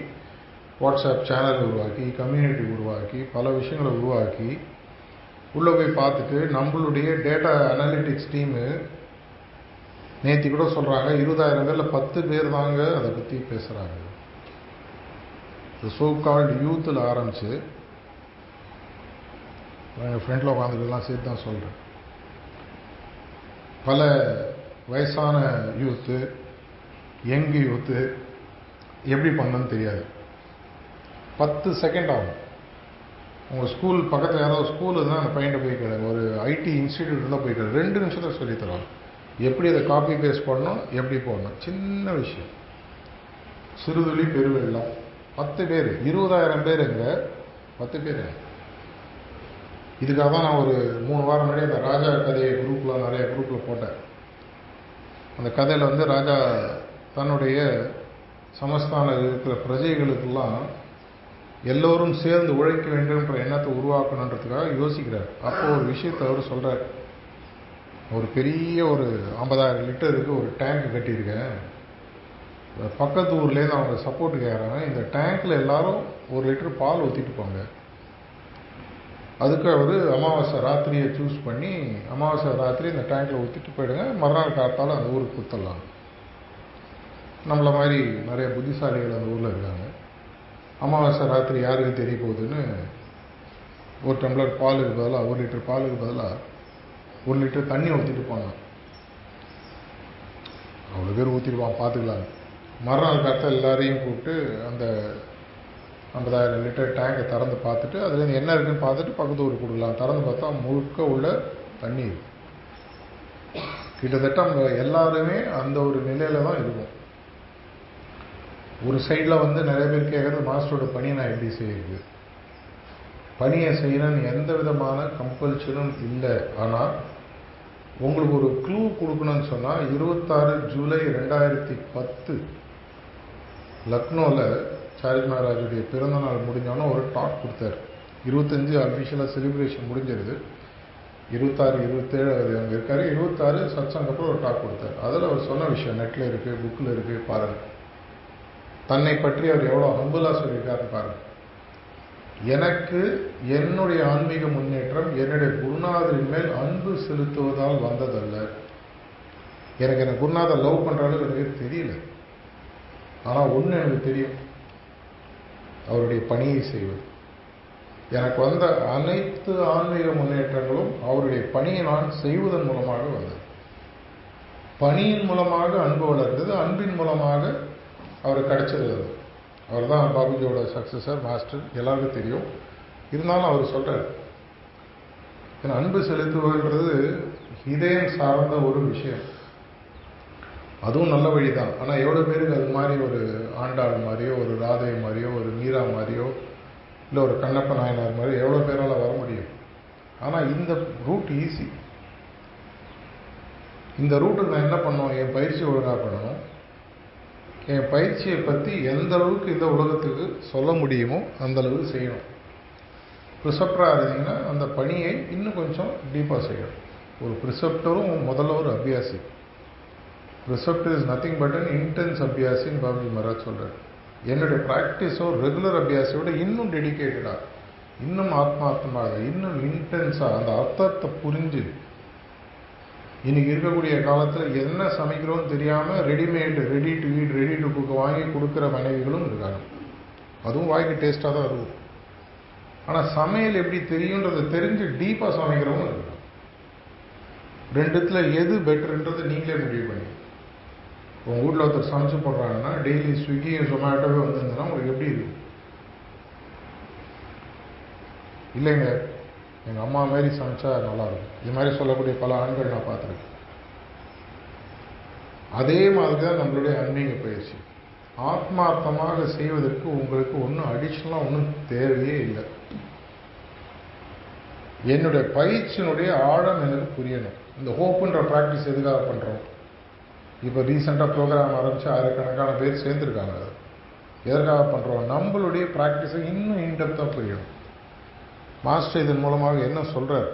வாட்ஸ்அப் சேனல் உருவாக்கி, கம்யூனிட்டி உருவாக்கி, பல விஷயங்களை உருவாக்கி உள்ளே போய் பார்த்துட்டு நம்மளுடைய டேட்டா அனாலிட்டிக்ஸ் டீமு நேற்று கூட சொல்கிறாங்க 20,000 பேரில் 10 பேர் தாங்க அதை பற்றி பேசுகிறாங்க. இந்த சோ கால்டு யூத்தில் ஆரம்பித்து எங்கள் ஃப்ரெண்டில் உட்காந்துக்கலாம் சேர்த்து தான் சொல்கிறேன். பல வயசான யூத்து, யங் யூத்து எப்படி பண்ணணும்னு தெரியாது. 10 செகண்ட் ஆகும். உங்கள் ஸ்கூல் பக்கத்தில் யாராவது ஸ்கூல் இருந்தால் அந்த பையன்கிட்ட போய் கேளுங்க, ஒரு ஐடி இன்ஸ்டிடியூட் இருந்தால் போய் கேளுங்க, 2 நிமிஷத்தில் சொல்லித்தரோம். எப்படி அதை காப்பி பேஸ்ட் பண்ணணும், எப்படி போடணும். சின்ன விஷயம். சிறுதுளி பெருவெள்ளம். 10 பேர், 20,000 பேருங்க, 10 பேர். இதுக்காக தான் நான் ஒரு 3 வாரம் முன்னாடி அந்த ராஜா கதையை குரூப்பில் நிறைய குரூப்பில் போட்டேன். அந்த கதையில் வந்து ராஜா தன்னுடைய சமஸ்தானம் இருக்கிற பிரஜைகளுக்கெல்லாம் எல்லோரும் சேர்ந்து உழைக்க வேண்டும்ன்ற எண்ணத்தை உருவாக்கணுன்றதுக்காக யோசிக்கிறார். அப்போ ஒரு விஷயத்தை அவர் சொல்கிறார். ஒரு பெரிய ஒரு 50,000 லிட்டருக்கு ஒரு டேங்க் கட்டியிருக்கேன். பக்கத்து ஊர்லேருந்து அவங்க சப்போர்ட் கேட்குறாங்க. இந்த டேங்க்கில் எல்லாரும் 1 லிட்டர் பால் ஊற்றிட்டு போங்க. அதுக்கு அவர் அமாவாசை ராத்திரியை சூஸ் பண்ணி அமாவாசை ராத்திரி இந்த டேங்க்கில் ஊற்றிட்டு போயிடுங்க, மறுநாள் காத்தால் அந்த ஊருக்கு கொடுத்துடலாம். நம்மளை மாதிரி நிறைய புத்திசாலிகள் அந்த ஊரில் இருக்காங்க. அமாவாசை ராத்திரி யாருக்கு தெரிய போகுதுன்னு 1 டம்ளர் பாலுக்கு பதிலாக 1 லிட்டர் பாலுக்கு பதிலாக 1 லிட்டர் தண்ணி ஊற்றிட்டு போனான். அவ்வளோ பேர் ஊற்றிருப்பான், பார்த்துக்கலாம். மறுநாள் காத்தால் எல்லாரையும் கூப்பிட்டு அந்த 50,000 லிட்டர் டேங்கை திறந்து பார்த்துட்டு அதுலேருந்து என்ன இருக்குன்னு பார்த்துட்டு பக்கத்து ஊருக்கு கொடுக்கலாம். திறந்து பார்த்தா முழுக்க உள்ள தண்ணீர். கிட்டத்தட்ட நம்ம எல்லாருமே அந்த ஒரு நிலையில தான் இருக்கும். ஒரு சைடில் வந்து நிறைய பேர் கேட்குறது, மாஸ்டரோட பணியை நான் எப்படி செய்யுது? பணியை செய்யணும்னு எந்த விதமான கம்பல்ஷனும் இல்லை. ஆனால் உங்களுக்கு ஒரு க்ளூ கொடுக்கணும்னு சொன்னால் 26 ஜூலை 2010 லக்னோவில் சாரிஜ் மகாராஜுடைய பிறந்தநாள் முடிஞ்சோன்னா ஒரு டாக் கொடுத்தார். 25 அஃபிஷியலாக செலிப்ரேஷன் முடிஞ்சிருது. 26, 27 அவர் அங்கே இருக்கார். 26 சத்சங்க அப்புறம் ஒரு டாக் கொடுத்தார். அதில் அவர் சொன்ன விஷயம் நெட்டில் இருக்குது, புக்கில் இருக்குது, பாருங்கள். தன்னை பற்றி அவர் எவ்வளோ ஹம்புலாக சொல்லியிருக்காருன்னு பாருங்கள். எனக்கு என்னுடைய ஆன்மீக முன்னேற்றம் என்னுடைய குருநாதரின் மேல் அன்பு செலுத்துவதால் வந்ததல்ல. எனக்கு என் குருநாதர் லவ் பண்ணுற அளவுக்கு எனக்கு தெரியல. ஆனால் ஒன்று எனக்கு தெரியும், அவருடைய பணியை செய்வது. எனக்கு வந்த அனைத்து ஆன்மீக முன்னேற்றங்களும் அவருடைய பணியை நான் செய்வதன் மூலமாக வந்தது. பணியின் மூலமாக அன்பு வளர்ந்தது, அன்பின் மூலமாக அவருக்கு கிடைச்சது. அவர் தான் பாபுஜியோட சக்சஸர், மாஸ்டர், எல்லாருக்கும் தெரியும். இருந்தாலும் அவர் சொல்கிறார், ஏன்னா அன்பு செலுத்துவதுன்றது இதயம் சார்ந்த ஒரு விஷயம். அதுவும் நல்ல வழி தான். ஆனால் எவ்வளோ பேருக்கு அது மாதிரி ஒரு ஆண்டாள் மாதிரியோ, ஒரு ராதை மாதிரியோ, ஒரு மீரா மாதிரியோ, இல்லை ஒரு கண்ணப்ப நாயனார் மாதிரி எவ்வளோ பேரால் வர முடியும்? ஆனால் இந்த ரூட் ஈஸி. இந்த ரூட்டுக்கு நான் என்ன பண்ணணும்? என் பயிற்சி ஒழுங்காக பண்ணணும். என் பயிற்சியை பற்றி எந்த அளவுக்கு இந்த உலகத்துக்கு சொல்ல முடியுமோ அந்த அளவுக்கு செய்யணும். ப்ரிசெப்டராக இருந்தீங்கன்னா அந்த பணியை இன்னும் கொஞ்சம் டீப்பாக செய்யணும். ஒரு ப்ரிசெப்டரும் முதல்ல ஒரு அபியாசி. Preceptor is nothing but an intense அபியாசின்னு பாபுஜி மகாராஜ் சொல்கிறார். என்னுடைய ப்ராக்டிஸோ ரெகுலர் அபியாசியோட இன்னும் டெடிக்கேட்டடாக, இன்னும் ஆத்மார்த்தமாக, இன்னும் இன்டென்ஸாக அந்த அர்த்தத்தை புரிஞ்சு, இன்னைக்கு இருக்கக்கூடிய காலத்தில் என்ன சமைக்கிறோன்னு தெரியாமல் readymade, ready to eat, ready to cook வாங்கி கொடுக்குற மனைவிகளும் இருக்காங்க. அதுவும் வாய்க்கு டேஸ்ட்டாக தான் இருக்கும். ஆனால் சமையல் எப்படி தெரியுன்றதை தெரிஞ்சு டீப்பாக சமைக்கிறவங்க இருக்காங்க. ரெண்டுத்தில் எது பெட்டர்ன்றது நீங்களே முடிவு பண்ணி. உங்கள் வீட்டில் ஒருத்தர் சமைச்சு போடுறாங்கன்னா டெய்லி ஸ்விக்கியும் ஜொமேட்டோவே வந்துருந்ததுன்னா உங்களுக்கு எப்படி இருக்கும்? இல்லைங்க, எங்கள் அம்மா மாதிரி சமைச்சா நல்லாயிருக்கும், இது மாதிரி சொல்லக்கூடிய பல ஆண்கள் நான் பார்த்துருக்கேன். அதே மாதிரி தான் நம்மளுடைய ஆன்மீக பயிற்சி. ஆத்மார்த்தமாக செய்வதற்கு உங்களுக்கு ஒன்றும் அடிஷ்னலாக ஒன்றும் தேவையே இல்லை. என்னுடைய பயிற்சியினுடைய ஆழம் எனக்கு புரியணும். இந்த ஹோப்புன்ற ப்ராக்டிஸ் எதுக்காக பண்ணுறோம்? இப்போ ரீசெண்டாக ப்ரோக்ராம் ஆரம்பித்து ஆயிரக்கணக்கான பேர் சேர்ந்துருக்காங்க. எதற்காக பண்ணுறோம்? நம்மளுடைய ப்ராக்டிஸை இன்னும் இன்டெப்த்தாக புரியணும். மாஸ்டர் இதன் மூலமாக என்ன சொல்கிறார்,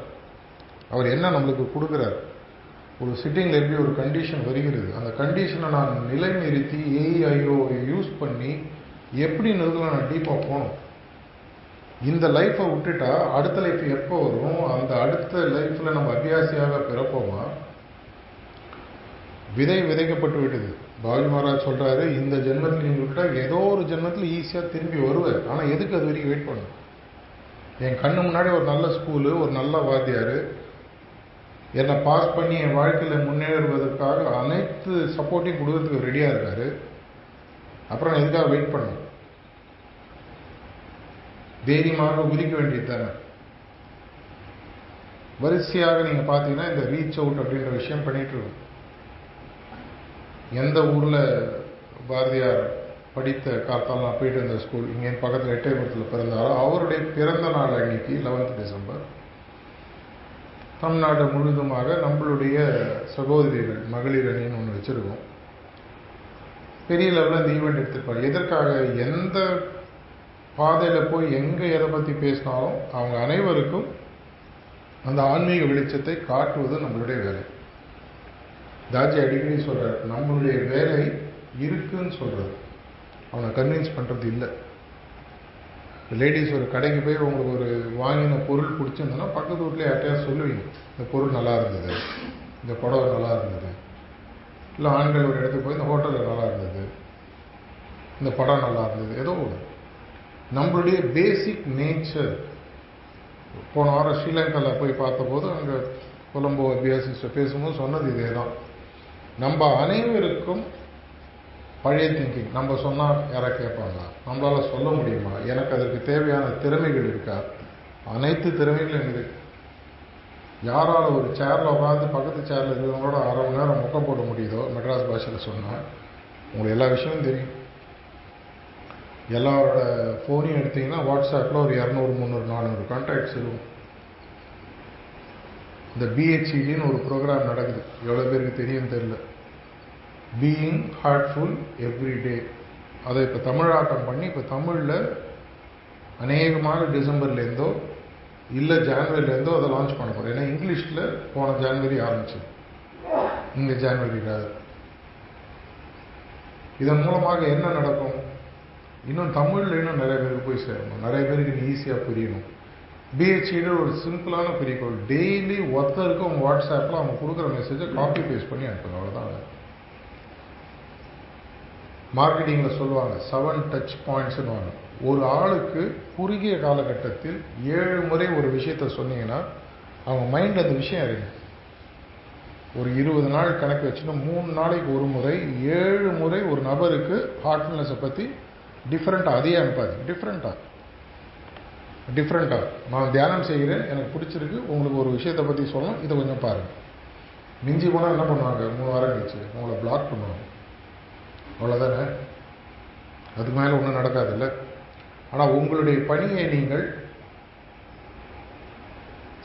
அவர் என்ன நம்மளுக்கு கொடுக்குறார், ஒரு சிட்டிங்கில் எப்படி ஒரு கண்டிஷன் வருகிறது, அந்த கண்டிஷனை நான் நிலைநிறுத்தி ஏஐஓ யூஸ் பண்ணி எப்படி நிறுத்தலாம், நான் டீப்பாக போகணும். இந்த லைஃப்பை விட்டுட்டா அடுத்த லைஃப் எப்போ வரும்? அந்த அடுத்த லைஃப்பில் நம்ம அபியாசியாக பிறப்போமா? விதை விதைக்கப்பட்டு விட்டது. பாபி மகாராஜ் சொல்கிறாரு, இந்த ஜென்மத்தில் நீங்கள் விட்டால் ஏதோ ஒரு ஜென்மத்தில் ஈஸியாக திரும்பி வருவேன். ஆனால் எதுக்கு அது வரைக்கும் வெயிட் பண்ணணும்? என் கண்ணு முன்னாடி ஒரு நல்ல ஸ்கூலு, ஒரு நல்ல வாத்தியார் என்னை பாஸ் பண்ணி என் வாழ்க்கையில் முன்னேறுவதற்காக அனைத்து சப்போர்ட்டையும் கொடுக்கறதுக்கு ரெடியாக இருக்காரு. அப்புறம் நான் எதுக்காக வெயிட் பண்ணணும்? தைரியமாக உதிக்க வேண்டியது தானே. வரிசையாக நீங்கள் பார்த்தீங்கன்னா இந்த ரீச் அவுட் அப்படின்ற விஷயம் பண்ணிட்டு இருக்கோம். எந்த ஊரில் பாரதியார் படித்த காலத்தால் நான் போயிட்டு இருந்த ஸ்கூல் இங்கே பக்கத்தில் எட்டயபுரத்தில் பிறந்தாரோ அவருடைய பிறந்த நாள் அன்னைக்கு 11 டிசம்பர் தமிழ்நாடு முழுவதுமாக நம்மளுடைய சகோதரிகள் மகளிர் அணின்னு ஒன்று வச்சுருக்கோம். பெரிய லெவலில் இந்த ஈவெண்ட் எடுத்துருப்பாங்க. எதற்காக? எந்த பாதையில் போய் எங்கே எதை பற்றி பேசினாலும் அவங்க அனைவருக்கும் அந்த ஆன்மீக வெளிச்சத்தை காட்டுவது நம்மளுடைய வேலை. தாஜி அடிக்கடி சொல்கிறார், நம்மளுடைய வேலை இருக்குன்னு சொல்கிறது, அவனை கன்வின்ஸ் பண்ணுறது இல்லை. லேடிஸ் ஒரு கடைக்கு போய் உங்களுக்கு ஒரு வாங்கின பொருள் பிடிச்சிருந்ததுன்னா பக்கத்து வீட்டில் யார்ட்டையாவது சொல்லுவீங்க, இந்த பொருள் நல்லா இருந்தது, இந்த புடவை நல்லா இருந்தது. இல்லை ஆண்கள் ஒரு இடத்துக்கு போய் இந்த ஹோட்டலில் நல்லா இருந்தது, இந்த படம் நல்லா இருந்தது. ஏதோ ஒன்று நம்மளுடைய பேசிக் நேச்சர். போன வாரம் ஸ்ரீலங்காவில் போய் பார்த்தபோது அங்கே கொலம்போ அபியாசிஸ்ட பேசும்போது சொன்னது இதே தான். நம்ம அனைவருக்கும் பழைய திங்கிங். நம்ம சொன்னால் யாராவது கேட்பாங்க, நம்மளால் சொல்ல முடியுமா, எனக்கு அதற்கு தேவையான திறமைகள் இருக்கா? அனைத்து திறமைகளும் எனக்கு. யாரால் ஒரு சேரில் உட்காந்து பக்கத்து சேரில் இருக்கிறவங்களோட அரை மணி நேரம் முக்கம் போட முடியுதோ, மெட்ராஸ் பாஷையில் சொன்னால் உங்களுக்கு எல்லா விஷயமும் தெரியும். எல்லாரோட ஃபோனையும் எடுத்திங்கன்னா வாட்ஸ்அப்பில் ஒரு 200, 300, 400 கான்டாக்ட்ஸ் இருக்கும். இந்த பிஹெச்இடின்னு ஒரு ப்ரோக்ராம் நடக்குது, எவ்வளோ பேருக்கு தெரியும் தெரியல. Being heartful everyday. அதை இப்போ தமிழாக்கம் பண்ணி இப்போ தமிழில் அநேகமாக டிசம்பர்லேருந்தோ இல்லை ஜான்வரிலேருந்தோ அதை லான்ச் பண்ண போகிறோம். ஏன்னா இங்கிலீஷில் போன ஜான்வரி ஆரம்பிச்சது, இங்கே ஜான்வரியில். இதன் மூலமாக என்ன நடக்கும்? இன்னும் தமிழில் இன்னும் நிறைய பேருக்கு போய் சேரணும், நிறைய பேருக்கு ஈஸியாக புரியணும். பிஹெச்இடி ஒரு சிம்பிளான குறிக்கோள். டெய்லி ஒருத்தருக்கு அவங்க வாட்ஸ்அப்பில் அவங்க கொடுக்குற மெசேஜை காப்பி பேஸ்ட் பண்ணி அனுப்புங்க, அவ்வளோதான். மார்க்கெட்டிங்கில் சொல்லுவாங்க 7 டச் பாயிண்ட்ஸ்னு வாங்க. ஒரு ஆளுக்கு குறுகிய காலகட்டத்தில் 7 முறை ஒரு விஷயத்த சொன்னீங்கன்னா அவங்க மைண்ட் அந்த விஷயம் இருக்கு. ஒரு 20 நாள் கணக்கு வச்சுன்னா 3 நாளைக்கு ஒரு முறை 7 முறை ஒரு நபருக்கு ஹார்ட்ஃபுல்னஸை பற்றி டிஃப்ரெண்ட்டாக, அதையே அனுப்பாது, டிஃப்ரெண்ட்டாக நான் தியானம் செய்கிறேன், எனக்கு பிடிச்சிருக்கு, உங்களுக்கு ஒரு விஷயத்தை பற்றி சொல்லணும், இதை கொஞ்சம் பாருங்கள். மிஞ்சி போனால் என்ன பண்ணுவாங்க, 3 வாரம் கழிச்சு உங்களை பிளாக் பண்ணுவாங்க, அவ்வளோதானே. அதுக்கு மேலே ஒன்றும் நடக்காதில்ல. ஆனால் உங்களுடைய பணியை நீங்கள்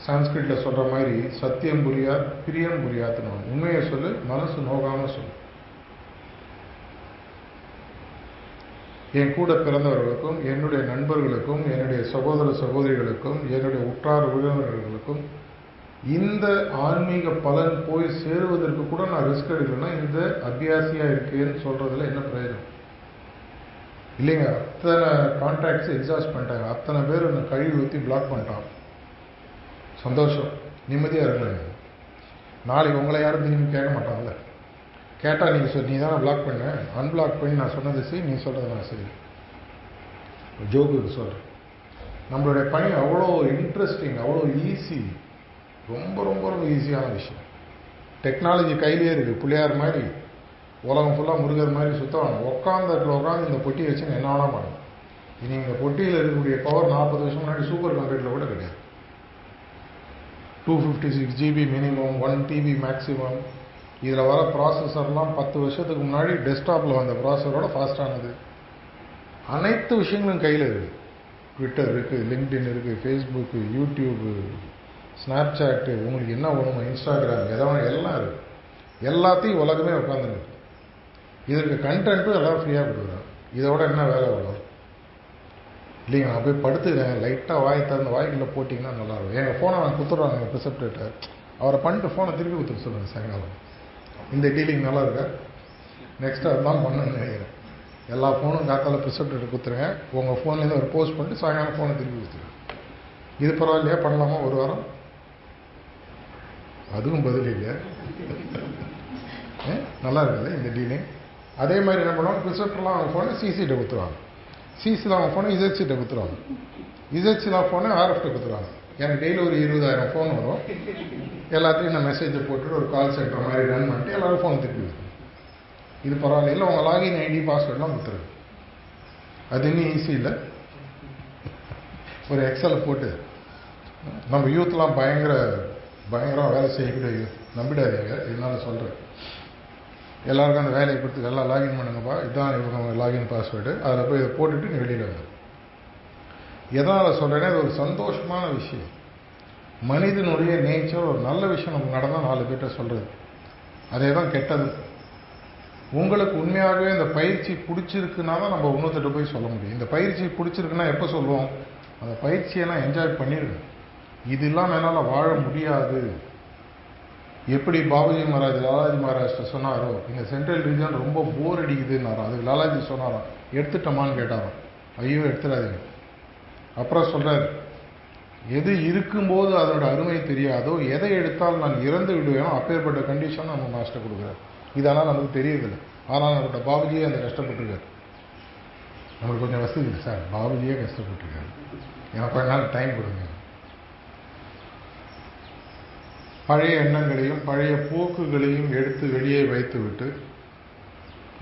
சான்ஸ்கிரிட்டில் சொல்கிற மாதிரி சத்தியம் புரியா பிரியம் புரியாதுன்னு உண்மையை சொல்லு, மனசு நோகாமல் சொல்லு. என் கூட பிறந்தவர்களுக்கும் என்னுடைய நண்பர்களுக்கும் என்னுடைய சகோதர சகோதரிகளுக்கும் என்னுடைய உற்றார் உறவினர்களுக்கும் இந்த ஆன்மீக பலன் போய் சேருவதற்கு கூட நான் ரிஸ்க் எடுக்கலைன்னா இந்த அபியாசியாக இருக்கேன்னு சொல்கிறதுல என்ன பிரயோஜனம் இல்லைங்க. அத்தனை கான்டாக்ட்ஸ் எக்ஸாஸ்ட் பண்ணிட்டாங்க, அத்தனை பேர் என்னை கழுவி ஊற்றி பிளாக் பண்ணிட்டான். சந்தோஷம், நிம்மதியாக இருக்கலைங்க. நாளைக்கு உங்களை யாரும் திரும்பி கேட்க மாட்டாங்கல்ல. கேட்டால் நீங்கள் நீ தானே பிளாக் பண்ண, அன்பிளாக் பண்ணி நான் சொன்னது சரி, நீ சொல்கிறது நான் சரி. ஜோக்கு சொல்கிறேன். நம்மளுடைய பணி அவ்வளோ இன்ட்ரெஸ்டிங், அவ்வளோ ஈஸி, ரொம்ப ரொம்ப ரொம்ப ஈஸியான விஷயம். டெக்னாலஜி கையிலே இருக்குது. பிள்ளையார் மாதிரி உலகம் ஃபுல்லாக முருகர் மாதிரி சுத்தவாங்க. உட்காந்து இந்த பொட்டியை வச்சுன்னு என்ன வேணால் பண்ணும். இனி இந்த பொட்டியில் இருக்கக்கூடிய பவர் 40 வருஷம் முன்னாடி சூப்பர் கம்ப்யூட்டரில் கூட கிடையாது. 256 GB மினிமம், 1 TB மேக்ஸிமம், இதில் வர ப்ராசஸர்லாம் 10 வருஷத்துக்கு முன்னாடி டெஸ்க்டாப்பில் வந்த ப்ராசஸரோட ஃபாஸ்டானது. அனைத்து விஷயங்களும் கையில் இருக்குது. ட்விட்டர் இருக்குது, லிங்க்டின் இருக்குது, ஃபேஸ்புக்கு, யூடியூப்பு, ஸ்னாப்சாட்டு, உங்களுக்கு என்ன வேணுமோ, இன்ஸ்டாகிராம், எதாவது எல்லாம் இருக்குது. எல்லாத்தையும் உலகமே உட்காந்துருக்கு. இதற்கு கண்டென்ட்டும் எல்லாம் ஃப்ரீயாக கொடுக்குறாங்க. இதோட என்ன வேலை வரும் இல்லைங்க? நான் போய் படுத்துக்கிறேன், லைட்டாக வாய் திறந்து வாய்க்குள்ளே போட்டிங்கன்னா நல்லாயிருக்கும். எங்கள் ஃபோனை நான் கொடுத்துட்றாங்க எங்கள் ப்ரிசெப்டர்கிட்ட. அவரை பண்ணிட்டு ஃபோனை திருப்பி கொடுத்துட்டு சொல்லுங்கள் சாயங்காலம். இந்த டீலிங் நல்லா இருக்கா? நெக்ஸ்ட்டு அதுதான் பண்ணணும்னு நினைக்கிறேன். எல்லா ஃபோனும் காத்தால் ப்ரிசெப்டர்கிட்ட கொடுத்துருங்க. உங்கள் ஃபோன்லேருந்து ஒரு போஸ்ட் பண்ணிட்டு சாயங்காலம் ஃபோனை திருப்பி கொடுத்துருங்க. இது பரவாயில்லையா? பண்ணலாமா ஒரு வாரம்? அதுவும் பதில் இல்லை. நல்லா இருக்குது இந்த டீலிங். அதே மாதிரி என்ன பண்ணுவாங்க, ப்ரிசெப்டர்லாம் அவங்க ஃபோனை சிசிகிட்ட கொடுத்துருவாங்க. சிசியில் அவங்க ஃபோனை இசட்சிட்ட கொடுத்துருவாங்க. இசட்சியில் ஃபோனை ஆர்எஃப்ட்ட கொடுத்துருவாங்க. எனக்கு டெய்லி ஒரு 20,000 ஃபோன் வரும். எல்லாத்தையும் நான் மெசேஜை போட்டுட்டு ஒரு கால் சென்டர் மாதிரி ரன் பண்ணிட்டு எல்லோரும் ஃபோன் திருப்பி கொடுத்துருவோம். இது பரவாயில்ல. இல்லை உங்கள் லாகின் ஐடி பாஸ்வேர்டெலாம் கொடுத்துருது. அது இன்னும் ஈஸி இல்லை. ஒரு எக்ஸலை போட்டு நம்ம யூத்லாம் பயங்கரமாக வேலை செய்யக்கூடிய யூத் நம்பிடாதீங்க. இதனால சொல்கிறேன், எல்லாருக்கும் அந்த வேலையை கொடுத்து எல்லாம் லாகின் பண்ணுங்கப்பா, இதுதான் இவங்க லாகின் பாஸ்வேர்டு, அதில் போய் இதை போட்டுட்டு நீ வெளியில் வந்து. எதனால் சொல்கிறேன்னா, இது ஒரு சந்தோஷமான விஷயம். மனிதனுடைய நேச்சர் ஒரு நல்ல விஷயம் நமக்கு நடந்தால் 4 பேர்கிட்ட சொல்கிறது. அதே தான் கெட்டது. உங்களுக்கு உண்மையாகவே இந்த பயிற்சி பிடிச்சிருக்குன்னா தான் நம்ம இன்னொருத்தட்ட போய் சொல்ல முடியும். இந்த பயிற்சி பிடிச்சிருக்குன்னா எப்போ சொல்லுவோம்? அந்த பயிற்சியெல்லாம் என்ஜாய் பண்ணிடுங்க. இது இல்லாமல் என்னால் வாழ முடியாது. எப்படி பாபுஜி மகாராஜ் லாலாஜி மகாராஜ்கிட்ட சொன்னாரோ, இந்த சென்ட்ரல் ரீஜன் ரொம்ப போர் அடிக்குதுன்னாரோ, அதுக்கு லாலாஜி சொன்னாராம், எடுத்துட்டோமான்னு கேட்டாராம். ஐயோ எடுத்துடாதீங்க. அப்புறம் சொல்கிறார், எது இருக்கும்போது அதனோட அருமை தெரியாதோ, எதை எடுத்தால் நான் இறந்து விடுவேனோ அப்பேற்பட்ட கண்டிஷன் நம்ம மாஸ்டர் கொடுக்குறாரு. இதனால் நமக்கு தெரியதில்லை. ஆனால் நம்மளோட பாபுஜியே அந்த கஷ்டப்பட்டுருக்காரு. நம்மளுக்கு கொஞ்சம் வசதி சார், பாபுஜியே கஷ்டப்பட்டுருக்காரு, எனக்கு கொஞ்ச நாள் டைம் கொடுங்க. பழைய எண்ணங்களையும் பழைய போக்குகளையும் எடுத்து வெளியே வைத்துவிட்டு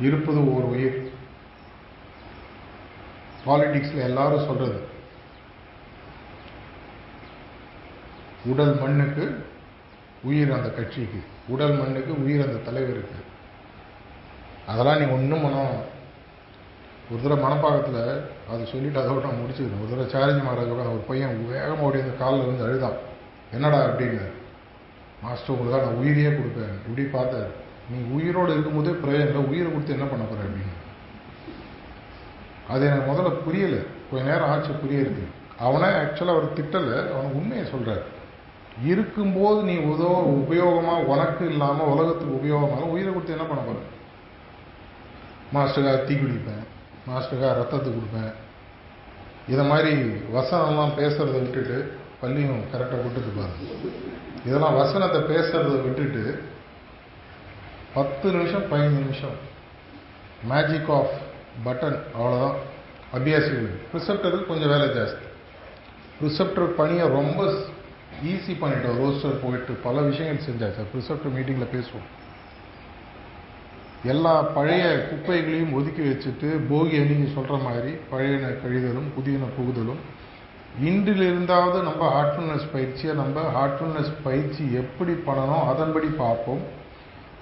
இருப்பது ஒரு உயிர். பாலிடிக்ஸில் எல்லாரும் சொல்றது, உடல் மண்ணுக்கு உயிர் அந்த கட்சிக்கு, உடல் மண்ணுக்கு உயிர் அந்த தலைவருக்கு. அதெல்லாம் நீங்கள் ஒன்றும் பண்ணணும். ஒரு தடவை மனப்பாக்கத்தில் அது சொல்லிட்டு அதோட நான் முடிச்சுக்கிறேன். ஒரு தடவை சாரஞ்சி மகாராஜோட ஒரு பையன் வேகமாக ஓடி அந்த காலில் இருந்து அழுதான். என்னடா அப்படின்னு. மாஸ்டர் உங்களுக்கு தான் நான் உயிரையே கொடுப்பேன். இப்படி பார்த்தார், நீ உயிரோடு இருக்கும்போதே பிரயோஜனம், உயிரை கொடுத்து என்ன பண்ண போகிற அப்படின்னு. அது எனக்கு முதல்ல புரியலை. கொஞ்ச நேரம் ஆச்சு புரியறது. அவனே ஆக்சுவலாக அவர் திட்டலை, அவனுக்கு உண்மையை சொல்கிறார். இருக்கும்போது நீ உபயோகமாக உனக்கு இல்லாமல் உலகத்துக்கு உபயோகமாக உயிரை கொடுத்து என்ன பண்ண போகிற? மாஸ்டருக்காக தீ குடிப்பேன், மாஸ்டருக்காக ரத்தத்துக்கு கொடுப்பேன். இதை மாதிரி வசனம்லாம் பேசுகிறத விட்டுட்டு, பள்ளியும் கரெக்டாக விட்டுட்டு பாருங்க, இதெல்லாம் வசனத்தை பேசுகிறத விட்டுட்டு 10 நிமிஷம் 15 நிமிஷம் மேஜிக் ஆஃப் பட்டன், அவ்வளோதான் அபியாசிகளுக்கு. ப்ரிசெப்டருக்கு கொஞ்சம் வேலை ஜாஸ்தி. ப்ரிசெப்டர் பணியை ரொம்ப ஈஸி பண்ணிட்டோம். ரோஸ்டர் போயிட்டு பல விஷயங்கள் செஞ்சாச்சு. ப்ரிசெப்டர் மீட்டிங்கில் பேசுவோம். எல்லா பழைய குப்பைகளையும் ஒதுக்கி வச்சுட்டு, போகி அன்னைக்கு சொல்கிற மாதிரி பழையன கழிதலும் புதியன புகுதலும். இன்றிலிருந்தாவது நம்ம ஹார்ட்ஃபுல்னஸ் பயிற்சியை, நம்ம ஹார்ட்ஃபுல்னஸ் பயிற்சி எப்படி பண்ணணும் அதன்படி பார்ப்போம்.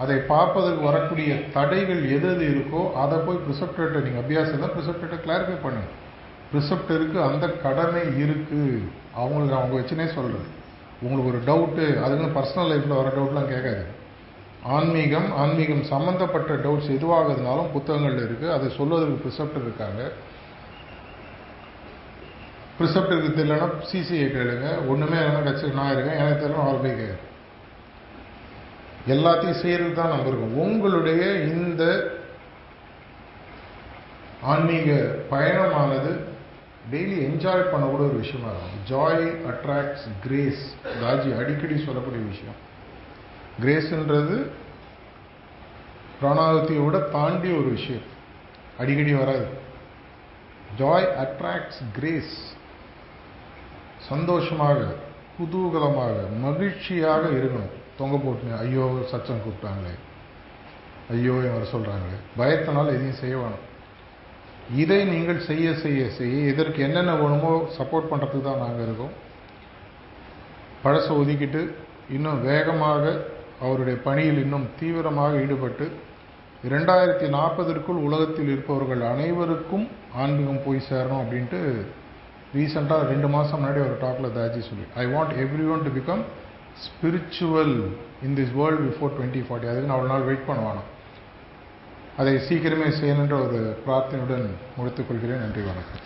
அதை பார்ப்பதற்கு வரக்கூடிய தடைகள் எது எது இருக்கோ அதை போய் ப்ரிசெப்டர்கிட்ட நீங்கள் அபியாசம் தான் ப்ரிசெப்டர்கிட்ட கிளாரிஃபை பண்ணுங்க. ப்ரிசெப்டருக்கு அந்த கடமை இருக்குது. அவங்களுக்கு அவங்க வச்சுனே சொல்கிறேன். உங்களுக்கு ஒரு டவுட்டு, அதுக்குன்னு பர்சனல் லைஃப்பில் வர டவுட்லாம் கேட்காது. ஆன்மீகம் சம்மந்தப்பட்ட டவுட்ஸ் எதுவாக இருந்தாலும் புத்தகங்கள் இருக்குது. அதை சொல்வதற்கு ப்ரிசெப்டர் இருக்காங்க. ப்ரிசெப்டருக்கு தெரியலன்னா சிசிஐ கேளுங்க. ஒன்றுமே இல்லைன்னா கட்சி நான் இருக்கேன், எனக்கு தெரியல அவர் போய் கேட்குறேன். எல்லாத்தையும் செய்கிறது தான் நம்ம இருக்கோம். உங்களுடைய இந்த ஆன்மீக பயணமானது டெய்லி என்ஜாய் பண்ணக்கூட ஒரு விஷயமா இருக்கும். Joy attracts grace. காஜி அடிக்கடி சொல்லக்கூடிய விஷயம். கிரேஸ்ன்றது பிராணாவதியோட தாண்டி ஒரு விஷயம், அடிக்கடி வராது. Joy attracts grace. சந்தோஷமாக, குதூகலமாக, மகிழ்ச்சியாக இருக்கணும். தொங்க போட்டு ஐயோ சச்சம் கூப்பிட்டாங்களே, ஐயோ வர சொல்கிறாங்களே, பயத்தினால் எதையும் செய்ய வேணும். இதை நீங்கள் செய்ய செய்ய செய்ய இதற்கு என்னென்ன வேணுமோ சப்போர்ட் பண்ணுறதுக்கு தான் நாங்கள் இருக்கோம். பழசை ஒதுக்கிட்டு இன்னும் வேகமாக அவருடைய பணியில் இன்னும் தீவிரமாக ஈடுபட்டு 2040 உலகத்தில் இருப்பவர்கள் அனைவருக்கும் ஆன்மீகம் போய் சேரணும் அப்படின்ட்டு ரீசெண்டாக 2 மாதம் முன்னாடி ஒரு டாக்ல தாஜி சொல்லி, I want every one to become spiritual in this world before 2040. அதுக்கு நான் அவ்வளோ நாள் வெயிட் பண்ணுவானோ, அதை சீக்கிரமே செய்யணுன்ற ஒரு பிரார்த்தனையுடன் முடித்துக் கொள்கிறேன். நன்றி, வணக்கம்.